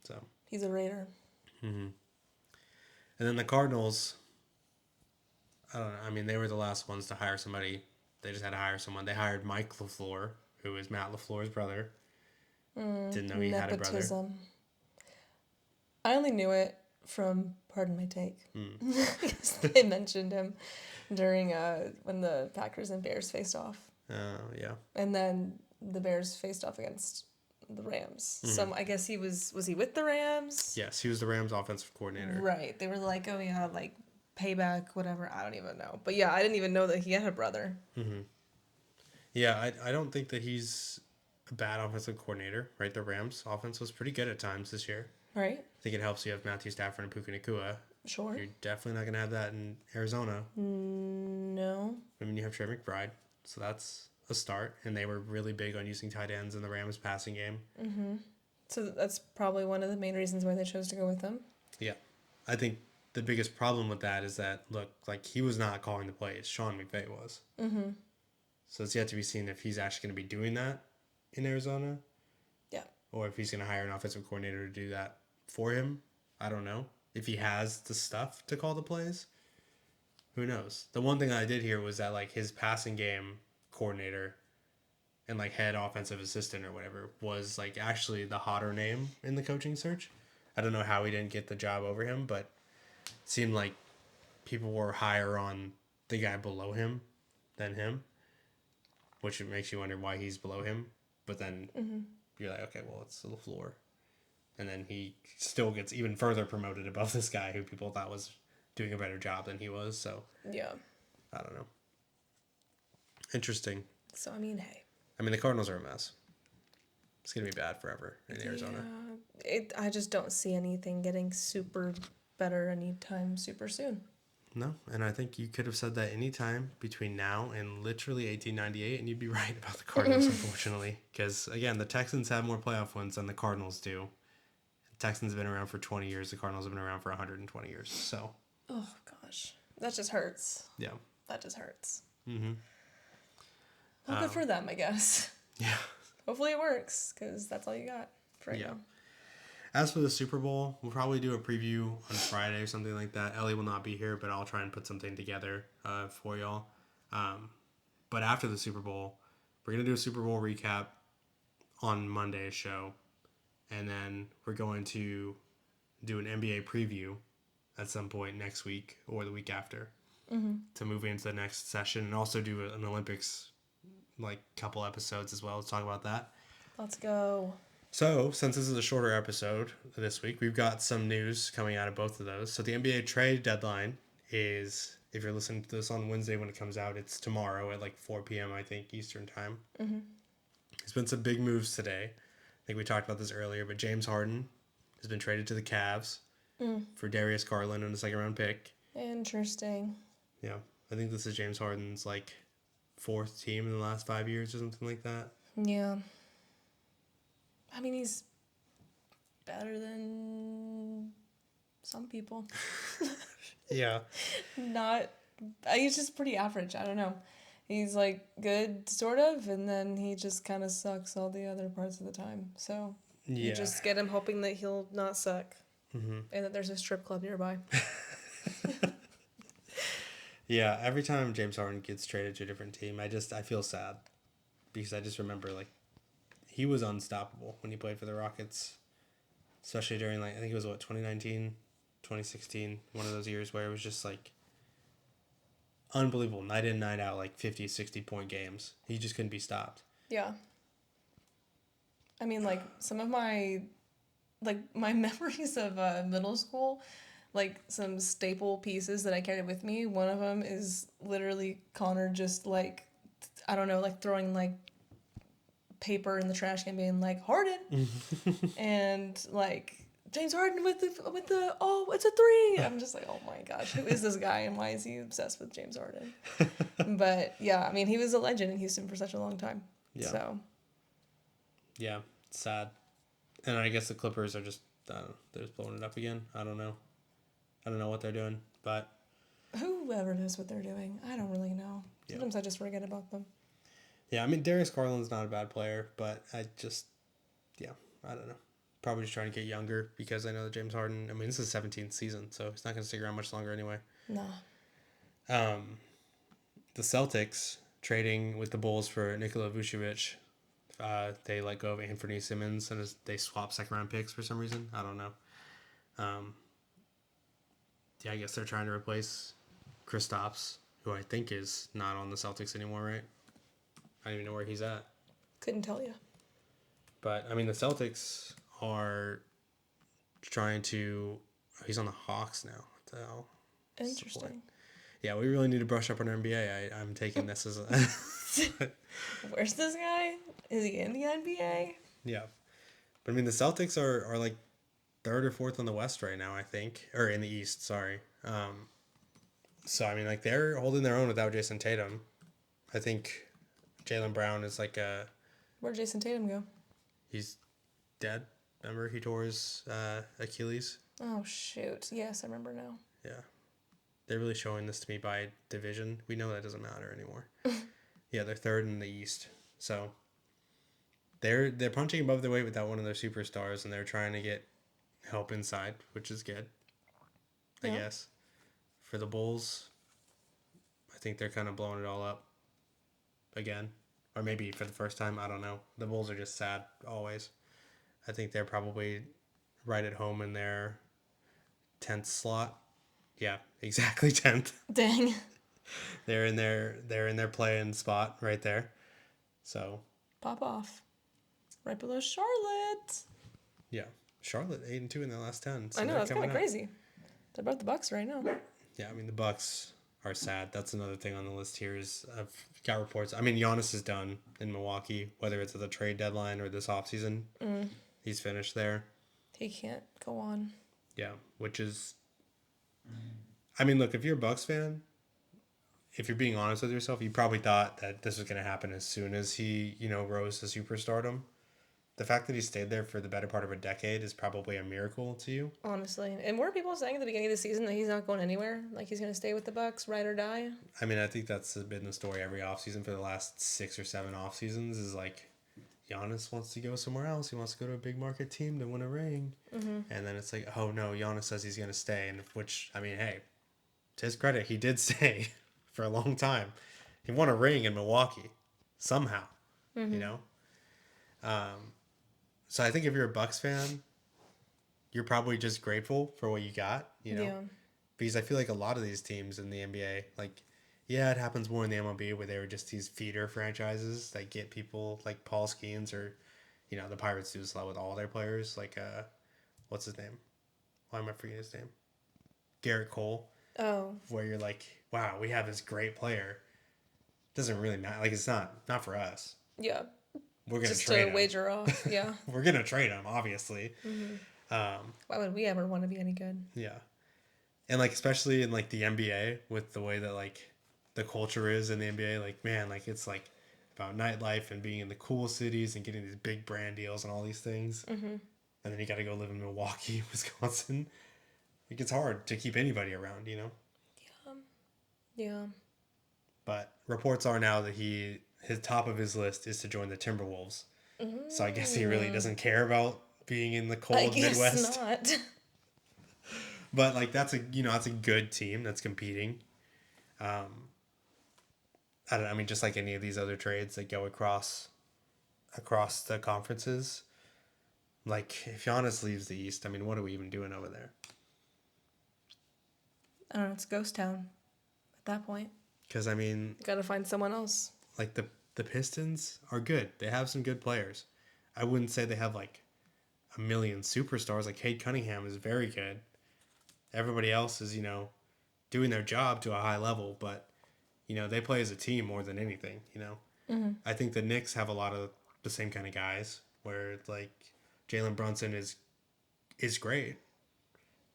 So. He's a Raider. Mm-hmm. And then the Cardinals, I don't know. I mean, they were the last ones to hire somebody. They just had to hire someone. They hired Mike LaFleur, who is Matt LaFleur's brother. Didn't know he had a brother. I only knew it from Pardon My Take. They mentioned him during when the Packers and Bears faced off. Yeah. And then the Bears faced off against the Rams. So I guess he was he with the Rams? Yes, he was the Rams offensive coordinator. Right. They were like, oh yeah, like payback, whatever. I don't even know. But yeah, I didn't even know that he had a brother. Mm-hmm. Yeah, I don't think that he's a bad offensive coordinator, right? The Rams offense was pretty good at times this year. Right. I think it helps you have Matthew Stafford and Puka Nacua. Sure. You're definitely not going to have that in Arizona. No. I mean, you have Trey McBride, so that's a start, and they were really big on using tight ends in the Rams passing game. So that's probably one of the main reasons why they chose to go with them. Yeah. I think the biggest problem with that is that, look, like, he was not calling the plays. Sean McVay was. So it's yet to be seen if he's actually going to be doing that in Arizona. Yeah. Or if he's going to hire an offensive coordinator to do that for him. I don't know. If he has the stuff to call the plays, who knows? The one thing I did hear was that, like, his passing game coordinator and, like, head offensive assistant or whatever was, like, actually the hotter name in the coaching search. I don't know how he didn't get the job over him, but it seemed like people were higher on the guy below him than him, which makes you wonder why he's below him. But then you're like, okay, well, it's the floor. And then he still gets even further promoted above this guy who people thought was doing a better job than he was. So, Yeah. I don't know. Interesting. So, I mean, hey. I mean, the Cardinals are a mess. It's going to be bad forever in Arizona. I just don't see anything getting super better anytime super soon. No, and I think you could have said that any time between now and literally 1898, and you'd be right about the Cardinals, unfortunately. Because, again, the Texans have more playoff wins than the Cardinals do. The Texans have been around for 20 years. The Cardinals have been around for 120 years. So, oh, gosh. That just hurts. yeah. That just hurts. Mm-hmm. Well, good for them, I guess. Yeah. Hopefully it works, because that's all you got for right now. As for the Super Bowl, we'll probably do a preview on Friday or something like that. Ellie will not be here, but I'll try and put something together for y'all. But after the Super Bowl, we're going to do a Super Bowl recap on Monday's show. And then we're going to do an NBA preview at some point next week or the week after to move into the next session. And also do an Olympics, like, couple episodes as well. Let's talk about that. Let's go. So, since this is a shorter episode this week, we've got some news coming out of both of those. So, the NBA trade deadline is, if you're listening to this on Wednesday when it comes out, it's tomorrow at like 4 p.m., I think, Eastern time. There's been some big moves today. I think we talked about this earlier, but James Harden has been traded to the Cavs for Darius Garland and a second-round pick. Interesting. Yeah, I think this is James Harden's, like, fourth team in the last 5 years or something like that. Yeah. I mean, he's better than some people. Yeah. He's just pretty average. I don't know. He's, like, good, sort of, and then he just kind of sucks all the other parts of the time. So you just get him hoping that he'll not suck and that there's a strip club nearby. Yeah, every time James Harden gets traded to a different team, I feel sad. Because I just remember, like, he was unstoppable when he played for the Rockets. Especially during, like, I think it was, 2019, 2016, one of those years where it was just, like, unbelievable. Night in, night out, like, 50, 60-point games. He just couldn't be stopped. Yeah. I mean, like, some of my memories of middle school, like, some staple pieces that I carried with me, one of them is literally Connor just, like, I don't know, like, throwing, like, paper in the trash can being like, Harden! And, like, James Harden with the, oh, it's a three! I'm just like, oh my gosh, who is this guy and why is he obsessed with James Harden? But, yeah, I mean, he was a legend in Houston for such a long time. Yeah. So. Yeah, it's sad. And I guess the Clippers are just, I don't know, they're just blowing it up again. I don't know what they're doing, but... Whoever knows what they're doing. I don't really know. Sometimes I just forget about them. Yeah, I mean, Darius Garland's not a bad player, but I don't know. Probably just trying to get younger because I know that James Harden, I mean, this is his 17th season, so he's not going to stick around much longer anyway. No. The Celtics trading with the Bulls for Nikola Vucevic. They let go of Anthony Simmons and they swap second-round picks for some reason. I don't know. I guess they're trying to replace Kristaps, who I think is not on the Celtics anymore, right? I don't even know where he's at. Couldn't tell you. But, I mean, the Celtics are trying to... He's on the Hawks now. What the hell? Interesting. Yeah, we really need to brush up on NBA. I'm taking this as a... Where's this guy? Is he in the NBA? Yeah. But, I mean, the Celtics are like, third or fourth on the West right now, I think. Or in the East, sorry. So, I mean, like, they're holding their own without Jason Tatum. I think Jaylen Brown is like Where'd Jason Tatum go? he's dead. Remember he tore his Achilles. Oh shoot! Yes, I remember now. Yeah, they're really showing this to me by division. We know that doesn't matter anymore. Yeah, they're third in the East, so they're punching above their weight without one of their superstars, and they're trying to get help inside, which is good. I Yeah. guess for the Bulls, I think they're kind of blowing it all up again, or maybe for the first time. I don't know. The Bulls are just sad always. I think they're probably right at home in their 10th slot. Yeah, exactly 10th. Dang. They're in their play-in spot right there. So, Pop off. Right below Charlotte. yeah. Charlotte 8-2 in their last 10. So I know, they're that's kind coming of up. crazy. They're about the Bucks right now. Yeah, I mean the Bucks are sad. That's another thing on the list here is I've got reports. I mean Giannis is done in Milwaukee, whether it's at the trade deadline or this offseason. He's finished there. He can't go on. Yeah, which is I mean, look, if you're a Bucks fan, if you're being honest with yourself, you probably thought that this was going to happen as soon as he, rose to superstardom. The fact that he stayed there for the better part of a decade is probably a miracle to you. Honestly. And were people saying at the beginning of the season that he's not going anywhere? Like he's going to stay with the Bucks, ride or die? I mean, I think that's been the story every offseason for the last 6 or 7 off seasons is like Giannis wants to go somewhere else. He wants to go to a big market team to win a ring. Mm-hmm. And then it's like, oh no, Giannis says he's going to stay. And which, I mean, hey, to his credit, he did stay for a long time. He won a ring in Milwaukee somehow, So I think if you're a Bucks fan, you're probably just grateful for what you got, Yeah. Because I feel like a lot of these teams in the NBA, like, yeah, it happens more in the MLB where they were just these feeder franchises that get people like Paul Skeens or, the Pirates do this a lot with all their players. Like, what's his name? Why am I forgetting his name? Garrett Cole. Oh. Where you're like, wow, we have this great player. Doesn't really matter. Like, it's not for us. Yeah. We're going to Just trade to him. wager off. Yeah. We're going to trade him, obviously. Why would we ever want to be any good? Yeah. And, like, especially in, like, the NBA with the way that, like, the culture is in the NBA, like, man, like, it's, like, about nightlife and being in the cool cities and getting these big brand deals and all these things. Mm-hmm. And then you got to go live in Milwaukee, Wisconsin. It gets hard to keep anybody around, Yeah. But reports are now that his top of his list is to join the Timberwolves. Mm-hmm. So I guess he really doesn't care about being in the cold I guess Midwest. not. But like that's a good team that's competing. I don't know, I mean just like any of these other trades that go across the conferences. Like if Giannis leaves the East, I mean what are we even doing over there? I don't know, it's ghost town at that point. Because I mean, Gotta find someone else. like the Pistons are good. They have some good players. I wouldn't say they have like a million superstars. Like Cade Cunningham is very good. Everybody else is, doing their job to a high level, but they play as a team more than anything, Mm-hmm. I think the Knicks have a lot of the same kind of guys where it's like Jalen Brunson is great.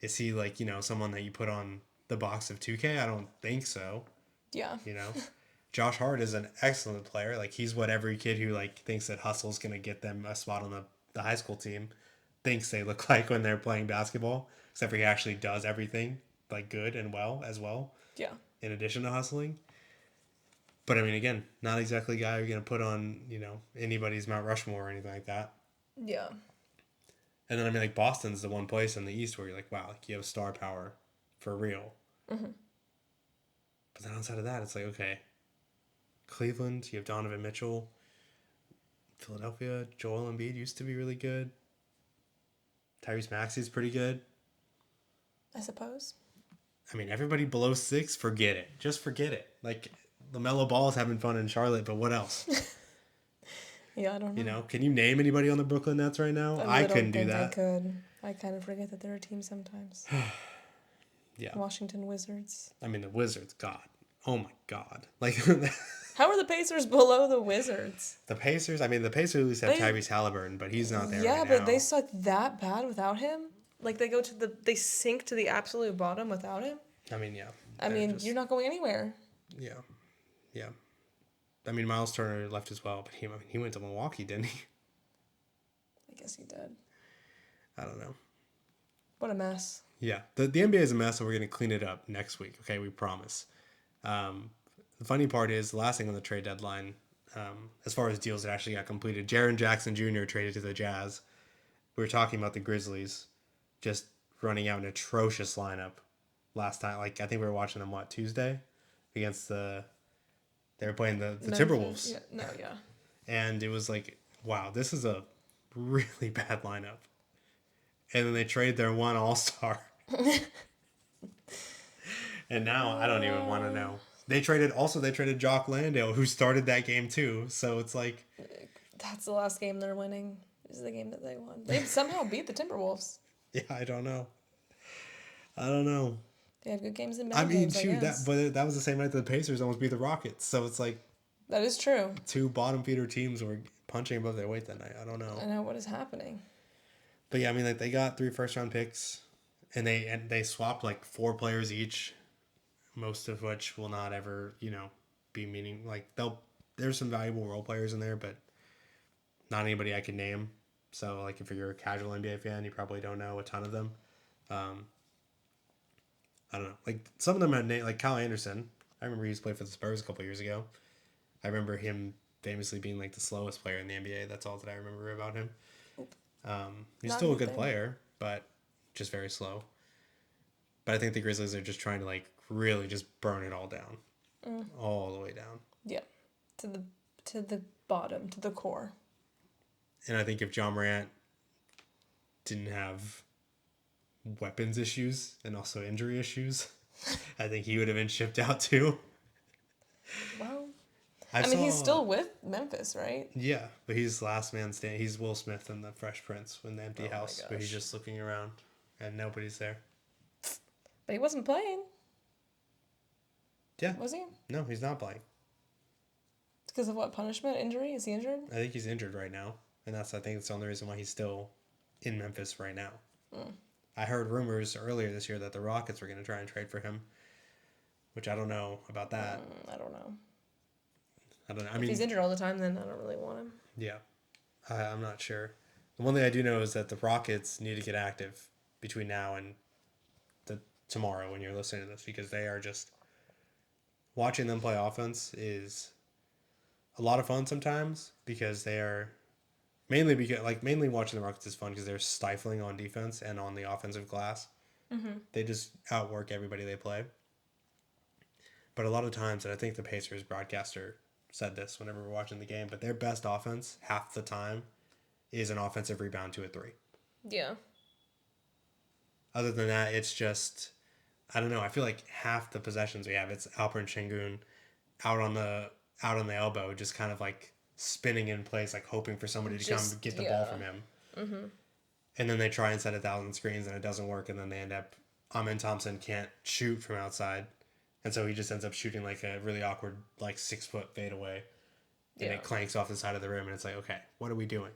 Is he like, someone that you put on the box of 2K? I don't think so. Yeah. Josh Hart is an excellent player. Like he's what every kid who like thinks that hustle's gonna get them a spot on the high school team thinks they look like when they're playing basketball. Except for he actually does everything like good and well as well. Yeah. In addition to hustling. But I mean again, not exactly a guy you're gonna put on, anybody's Mount Rushmore or anything like that. Yeah. And then I mean like Boston's the one place in the East where you're like, wow, like you have star power for real. Mm-hmm. But then outside of that, it's like, okay, Cleveland, you have Donovan Mitchell. Philadelphia, Joel Embiid used to be really good. Tyrese Maxey's pretty good. I suppose. I mean, everybody below 6, forget it. Just forget it. Like, LaMelo Ball's having fun in Charlotte, but what else? Yeah, I don't know. Can you name anybody on the Brooklyn Nets right now? I couldn't do that. I could. I kind of forget that they're a team sometimes. Yeah. Washington Wizards. I mean, the Wizards, God. Oh, my God. Like, how are the Pacers below the Wizards? The Pacers at least have Tyrese Halliburton, but he's not there right now. Yeah, but they suck that bad without him? Like, they sink to the absolute bottom without him? I mean, yeah. I mean, you're not going anywhere. Yeah. Yeah. I mean, Miles Turner left as well, but he went to Milwaukee, didn't he? I guess he did. I don't know. What a mess. Yeah, the NBA is a mess, and we're going to clean it up next week. Okay, we promise. The funny part is the last thing on the trade deadline, as far as deals that actually got completed, Jaren Jackson Jr. traded to the Jazz. We were talking about the Grizzlies just running out an atrocious lineup last time. Like, I think we were watching them, Tuesday? Against they were playing the Memphis. Timberwolves. Yeah, no, yeah. And it was like, wow, this is a really bad lineup. And then they trade their one all-star. And now I don't even want to know. They traded Jock Landale, who started that game too. So it's like, That's the last game they're winning. This is the game that they won. They somehow beat the Timberwolves. yeah, I don't know. I don't know. They had good games and I bad mean, games, I shoot, guess. that was the same night that the Pacers almost beat the Rockets. So it's like That is true. two bottom feeder teams were punching above their weight that night. I don't I know. know what is happening. But yeah, I mean, like they got 3 first-round picks, and they swapped like 4 players each, most of which will not ever be meaning. Like there's some valuable role players in there, but not anybody I can name. So like if you're a casual NBA fan, you probably don't know a ton of them. I don't know. Like some of them had like Kyle Anderson. I remember he used to play for the Spurs a couple years ago. I remember him famously being like the slowest player in the NBA. That's all that I remember about him. He's Not still a good anything. player, but just very slow. But I think the Grizzlies are just trying to like really just burn it all down, all the way down. Yeah. To the bottom, to the core. And I think if John Morant didn't have weapons issues and also injury issues, I think he would have been shipped out too. Well, I mean, saw, he's still with Memphis, right? yeah, but he's last man standing. He's Will Smith in the Fresh Prince in the empty Oh my house, where he's gosh. just looking around and nobody's there. But he wasn't playing, Yeah, was he? no, he's not playing. Because of what punishment? Injury? Is he injured? I think he's injured right now, and I think that's the only reason why he's still in Memphis right now. I heard rumors earlier this year that the Rockets were going to try and trade for him, which I don't know about that. I don't know. I don't know. I If mean, he's injured all the time, then I don't really want him. yeah, I'm not sure. The one thing I do know is that the Rockets need to get active between now and tomorrow when you're listening to this, because they are just watching them play offense is a lot of fun sometimes, because they are mainly watching the Rockets is fun because they're stifling on defense and on the offensive glass. They just outwork everybody they play. But a lot of times, and I think the Pacers broadcaster said this whenever we're watching the game, but their best offense half the time is an offensive rebound to a 3. Yeah. Other than that, it's just, I don't know. I feel like half the possessions we have, it's Alperen Şengün out on the elbow, just kind of like spinning in place, like hoping for somebody to come get the ball from him. And then they try and set 1,000 screens and it doesn't work, and then they end up, Amin Thompson can't shoot from outside, and so he just ends up shooting like a really awkward like 6-foot fadeaway, and Yeah. it clanks off the side of the rim, and it's like, okay, what are we doing?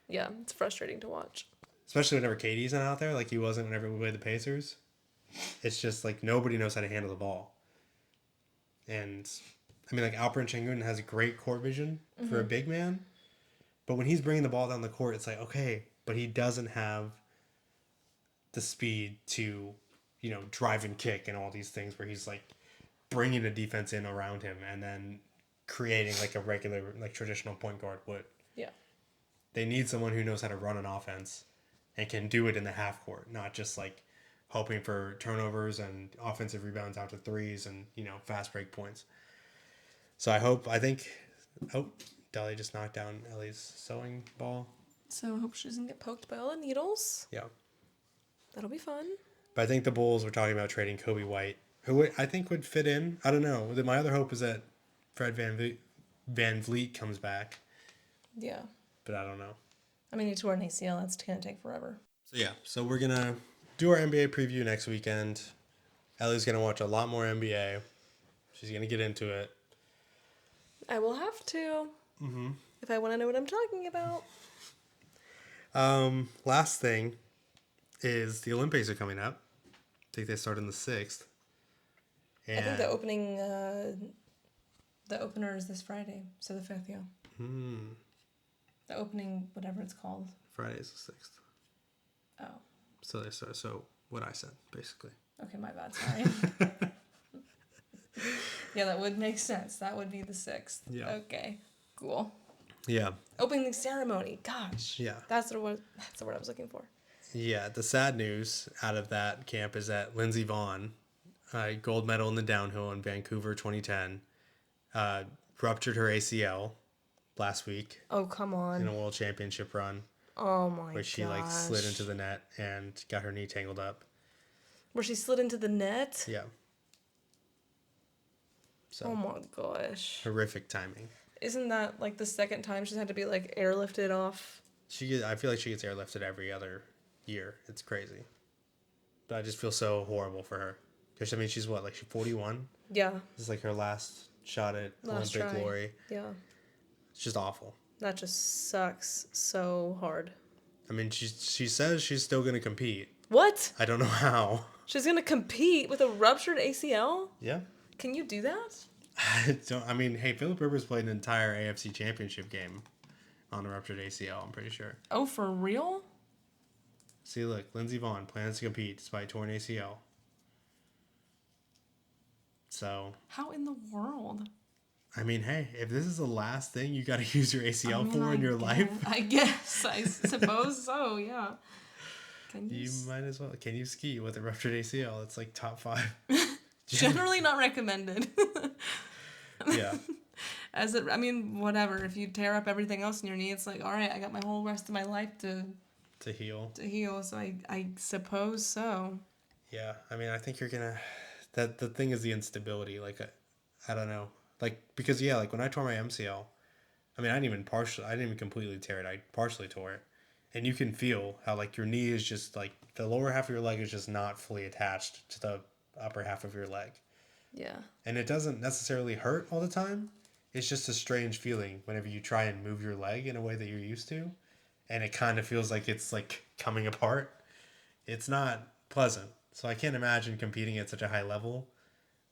Yeah, it's frustrating to watch. Especially whenever KD's not out there, like he wasn't whenever we played the Pacers. It's just like nobody knows how to handle the ball. And I mean, like Alperen Şengün has great court vision for a big man, but when he's bringing the ball down the court, it's like, okay, but he doesn't have the speed to, drive and kick and all these things where he's like bringing the defense in around him and then creating like a regular, like traditional point guard would. Yeah. They need someone who knows how to run an offense and can do it in the half court, not just like hoping for turnovers and offensive rebounds out to threes and, fast break points. So I think, Deli just knocked down Ellie's sewing ball. So I hope she doesn't get poked by all the needles. Yeah. That'll be fun. But I think the Bulls were talking about trading Kobe White, who I think would fit in. I don't know. My other hope is that Fred Van Vliet comes back, Yeah. but I don't know. I mean, he tore an ACL. That's going to take forever. So we're going to do our NBA preview next weekend. Ellie's going to watch a lot more NBA. She's going to get into it. I will have to. If I want to know what I'm talking about. Last thing is the Olympics are coming up. I think they start on the 6th. I think the opening The opener is this Friday, so the 5th, yeah. The opening, whatever it's called. Friday is the 6th. Oh. So what I said, basically. Okay, my bad, sorry. Yeah, that would make sense. That would be the 6th. Yeah. Okay, cool. Yeah. Opening ceremony. Gosh. Yeah. That's the word I was looking for. Yeah, the sad news out of that camp is that Lindsey Vonn, gold medal in the downhill in Vancouver 2010, ruptured her ACL last week Oh, come in a on. world championship run Oh my where she like slid into gosh. the net and got her knee tangled up. Where she slid into the net? Yeah. Oh So my gosh. horrific timing. Isn't that like the second time she's had to be like airlifted off? I feel like she gets airlifted every other year. It's crazy. But I just feel so horrible for her. Because, I mean, she's what, like, she's 41? Yeah. This is like her last shot at Last Olympic try. glory. Yeah. It's just awful. That just sucks so hard. I mean, she says she's still going to compete. What? I don't know how. She's gonna compete with a ruptured ACL? Yeah. Can you do that? I mean, hey, Philip Rivers played an entire AFC championship game on a ruptured ACL, I'm pretty sure. Oh, for real? See, look, Lindsey Vonn plans to compete despite torn ACL. So, How in the world? I mean, hey, if this is the last thing you got to use your ACL I mean, for in your life, I guess. I suppose so, yeah. Can you might as well. Can you ski with a ruptured ACL? It's like top 5. Generally not recommended. Yeah. I mean, whatever. If you tear up everything else in your knee, it's like, all right, I got my whole rest of my life to heal. So I suppose so. Yeah, I mean, I think you're gonna. That the thing is the instability. Like, I don't know. Like, because yeah, like when I tore my MCL, I mean, I didn't even completely tear it. I partially tore it, and you can feel how like your knee is just like the lower half of your leg is just not fully attached to the upper half of your leg. Yeah. And it doesn't necessarily hurt all the time. It's just a strange feeling whenever you try and move your leg in a way that you're used to. And it kind of feels like it's like coming apart. It's not pleasant. So I can't imagine competing at such a high level,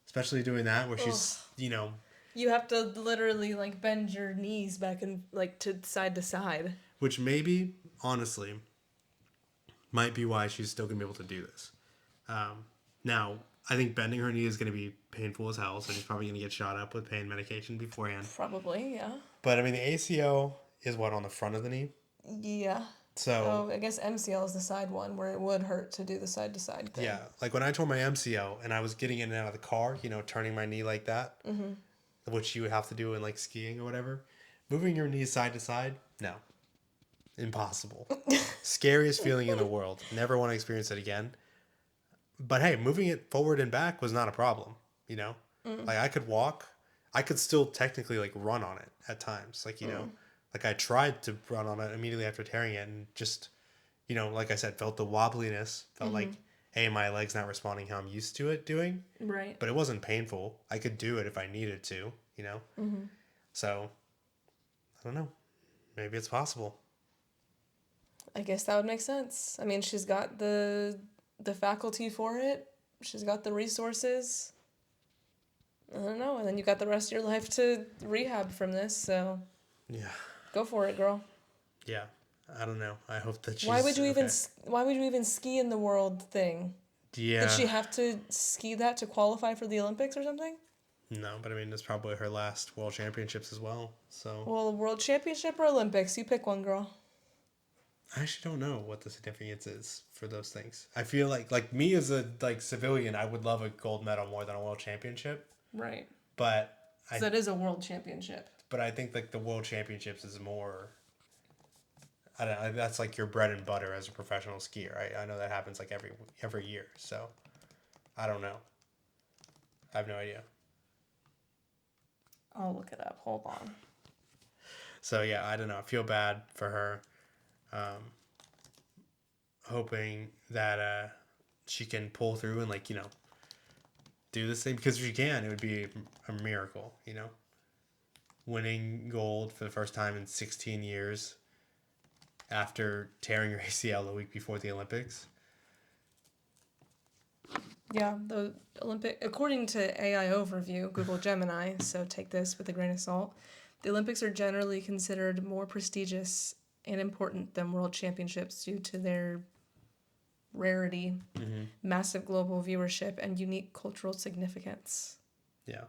especially doing that where she's, You have to literally like bend your knees back and like to side, which maybe, honestly, might be why she's still going to be able to do this. Now, I think bending her knee is going to be painful as hell, so she's probably going to get shot up with pain medication beforehand. Probably, yeah. But I mean, the ACL is what, on the front of the knee? Yeah. So, I guess MCL is the side one where it would hurt to do the side to side thing. yeah, like when I tore my MCL and I was getting in and out of the car, turning my knee like that, which you would have to do in like skiing or whatever, moving your knees side to side, no. Impossible. Scariest feeling in the world. Never want to experience it again. But hey, moving it forward and back was not a problem, Like I could walk. I could still technically like run on it at times. Like, like I tried to run on it immediately after tearing it and just, like I said, felt the wobbliness. Felt like, hey, my leg's not responding how I'm used to it doing. Right. But it wasn't painful. I could do it if I needed to, So, I don't know. Maybe it's possible. I guess that would make sense. I mean, she's got the faculty for it. She's got the resources. I don't know. And then you got the rest of your life to rehab from this, so Yeah. go for it, girl. Yeah. I don't know. I hope that she's Why would you okay. even ski in the world thing? Yeah. Did she have to ski that to qualify for the Olympics or something? No, but I mean, it's probably her last World Championships as well. So Well, World Championship or Olympics, you pick one, girl. I actually don't know what the significance is for those things. I feel like me as a civilian, I would love a gold medal more than a World Championship. Right. But That is a World Championship. But I think like the World Championships is more. I don't know. That's like your bread and butter as a professional skier. I know that happens like every year. So I don't know. I have no idea. I'll look it up. Hold on. So yeah, I don't know. I feel bad for her. Hoping that she can pull through and do this thing, because if she can, it would be a miracle. Winning gold for the first time in 16 years after tearing your ACL a week before the Olympics. Yeah, the according to AI Overview, Google Gemini, so take this with a grain of salt. The Olympics are generally considered more prestigious and important than world championships due to their rarity, Mm-hmm. massive global viewership, and unique cultural significance. Yeah.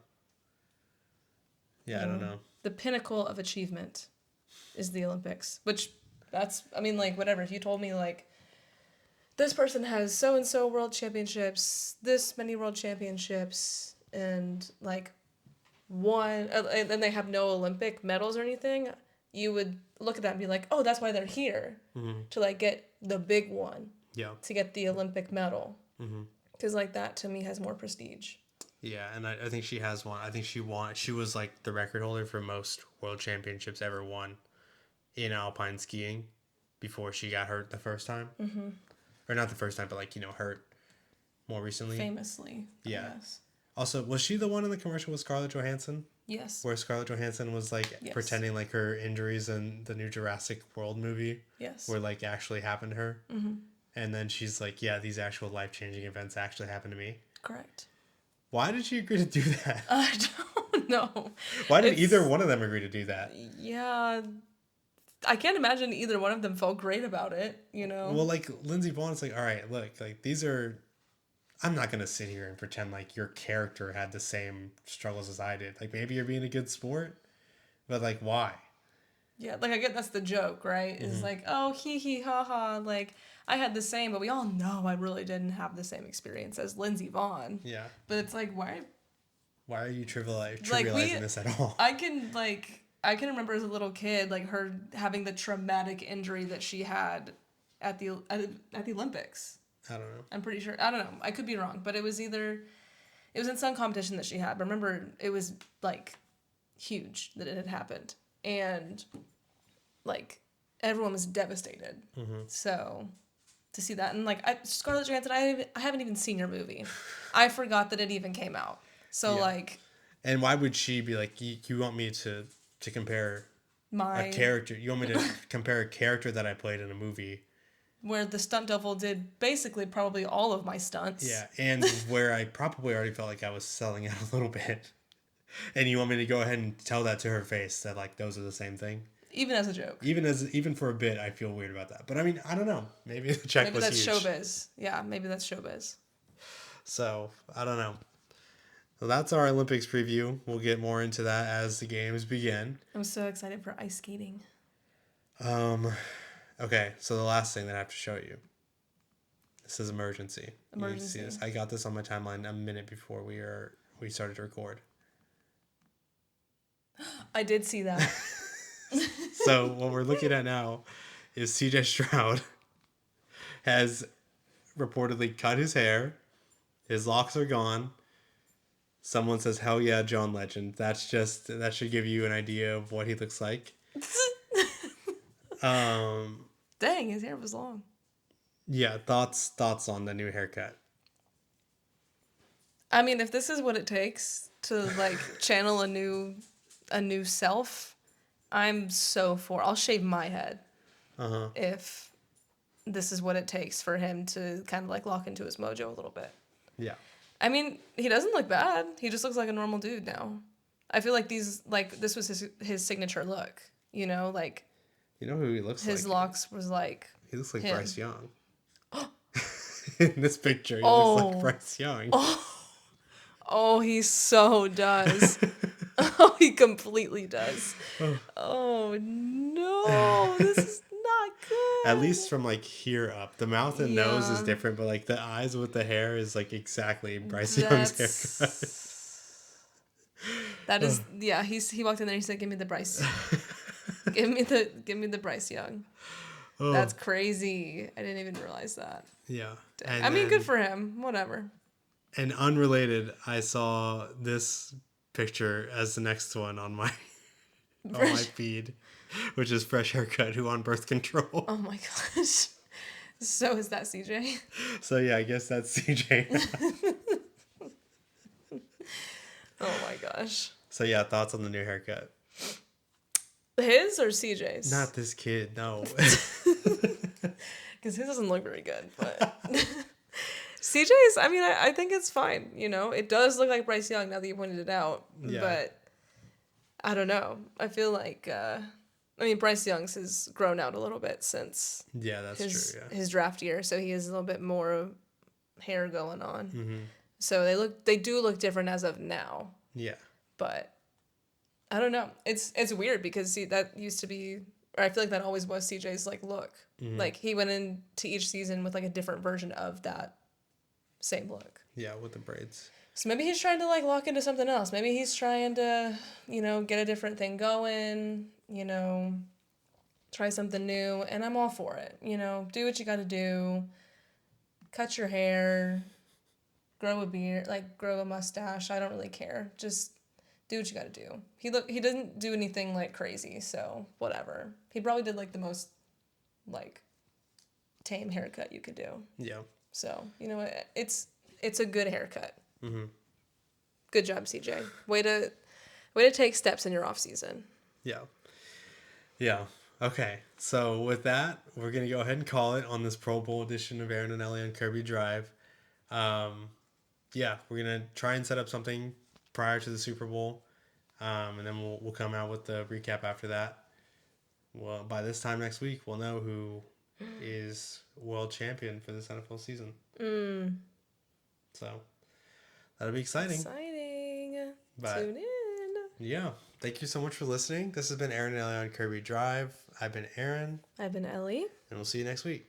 Yeah, I don't know. The pinnacle of achievement is the Olympics, which I mean, like, whatever. If you told me, like, this person has so and so world championships, this many world championships, and, like, and they have no Olympic medals or anything, you would look at that and be like, oh, that's why they're here, Mm-hmm. to, like, get the big one, Yeah. to get the Olympic medal. Mm-hmm. Because, like, that to me has more prestige. Yeah, and I think she has one. I think she was like the record holder for most world championships ever won in alpine skiing before she got hurt the first time. Mm-hmm. Or not the first time, but like, hurt more recently. Famously. Yeah. Yes. Also, was she the one in the commercial with Scarlett Johansson? Yes. Where Scarlett Johansson was like Yes. pretending like her injuries in the new Jurassic World movie Yes. were like actually happened to her. Mm-hmm. And then she's like, yeah, these actual life-changing events actually happened to me. Correct. Why did she agree to do that? I don't know. Why did either one of them agree to do that? Yeah. I can't imagine either one of them felt great about it, Well, like Lindsey Vonn's like, all right, look, like these are. I'm not gonna sit here and pretend like your character had the same struggles as I did. Like maybe you're being a good sport, but like why? Yeah, like I get that's the joke, right? Mm-hmm. It's like, oh, hee hee ha ha, like I had the same, but we all know I really didn't have the same experience as Lindsey Vonn. Yeah. But it's like, why? Why are you trivializing Like this at all? I can remember as a little kid, like her having the traumatic injury that she had at the Olympics. I don't know. I'm pretty sure. I don't know. I could be wrong, but it was in some competition that she had. But remember, it was like huge that it had happened, and like everyone was devastated. Mm-hmm. So to see that, and like Scarlett Johansson, I haven't even seen your movie. I forgot that it even came out. So Yeah. like, and why would she be like, you want me to compare a character? You want me to compare a character that I played in a movie? Where the stunt double did basically probably all of my stunts. Yeah, and where I probably already felt like I was selling out a little bit. And you want me to go ahead and tell that to her face that like those are the same thing? Even as a joke. Even for a bit, I feel weird about that. But I mean, I don't know. Maybe the check was huge. Maybe that's showbiz. Yeah, maybe that's showbiz. So, I don't know. Well, that's our Olympics preview. We'll get more into that as the games begin. I'm so excited for ice skating. Okay, so the last thing that I have to show you. This is emergency. Emergency. You can see this. I got this on my timeline a minute before we started to record. I did see that. So what we're looking at now is CJ Stroud has reportedly cut his hair. His locks are gone. Someone says, "Hell yeah, John Legend." That should give you an idea of what he looks like. Dang, his hair was long. Yeah, thoughts on the new haircut. I mean, if this is what it takes to like channel a new self, I'm so for. I'll shave my head. If this is what it takes for him to kind of like lock into his mojo a little bit. Yeah. I mean, he doesn't look bad. He just looks like a normal dude now. I feel like this was his signature look. You know, like. You know who he looks like? His locks was like. He looks like him. Bryce Young. In this picture, he looks like Bryce Young. Oh, he so does. Oh, he completely does. Oh no, this is not good. At least from like here up, the mouth and nose is different, but like the eyes with the hair is like exactly Bryce Young's haircut. That is, yeah. He walked in there. He said, "Give me the Bryce. give me the Bryce Young." Oh. That's crazy. I didn't even realize that. Yeah. I mean, good for him. Whatever. And unrelated, I saw this picture as the next one on my feed, which is Fresh Haircut, who on birth control. Oh my gosh. So is that CJ? So yeah, I guess that's CJ. Oh my gosh. So yeah, thoughts on the new haircut? His or CJ's? Not this kid, no. Because his doesn't look very good. But CJ's, I mean, I think it's fine. You know, it does look like Bryce Young now that you pointed it out, Yeah. but I don't know. I feel like, I mean, Bryce Young's has grown out a little bit since Yeah, that's true. Yeah. his draft year, so he has a little bit more hair going on. Mm-hmm. So they do look different as of now, Yeah. but I don't know. It's weird because that used to be, or I feel like that always was CJ's like look. Mm-hmm. Like he went into each season with like a different version of that same look. Yeah, with the braids. So maybe he's trying to like lock into something else. Maybe he's trying to, get a different thing going, try something new, and I'm all for it. Do what you got to do. Cut your hair, grow a beard, like grow a mustache. I don't really care. Just do what you got to do. He doesn't do anything like crazy, so whatever. He probably did like the most like tame haircut you could do. Yeah. So, it's a good haircut. Mm-hmm. Good job, CJ. Way to take steps in your off season. Yeah. Yeah. Okay. So with that, we're gonna go ahead and call it on this Pro Bowl edition of Aaron and Ellie on Kirby Drive. Yeah, we're gonna try and set up something prior to the Super Bowl, and then we'll come out with the recap after that. Well, by this time next week, we'll know who is world champion for this NFL season. So that'll be exciting. But, tune in. Yeah. Thank you so much for listening. This has been Aaron and Ellie on Kirby Drive. I've been Aaron. I've been Ellie. And we'll see you next week.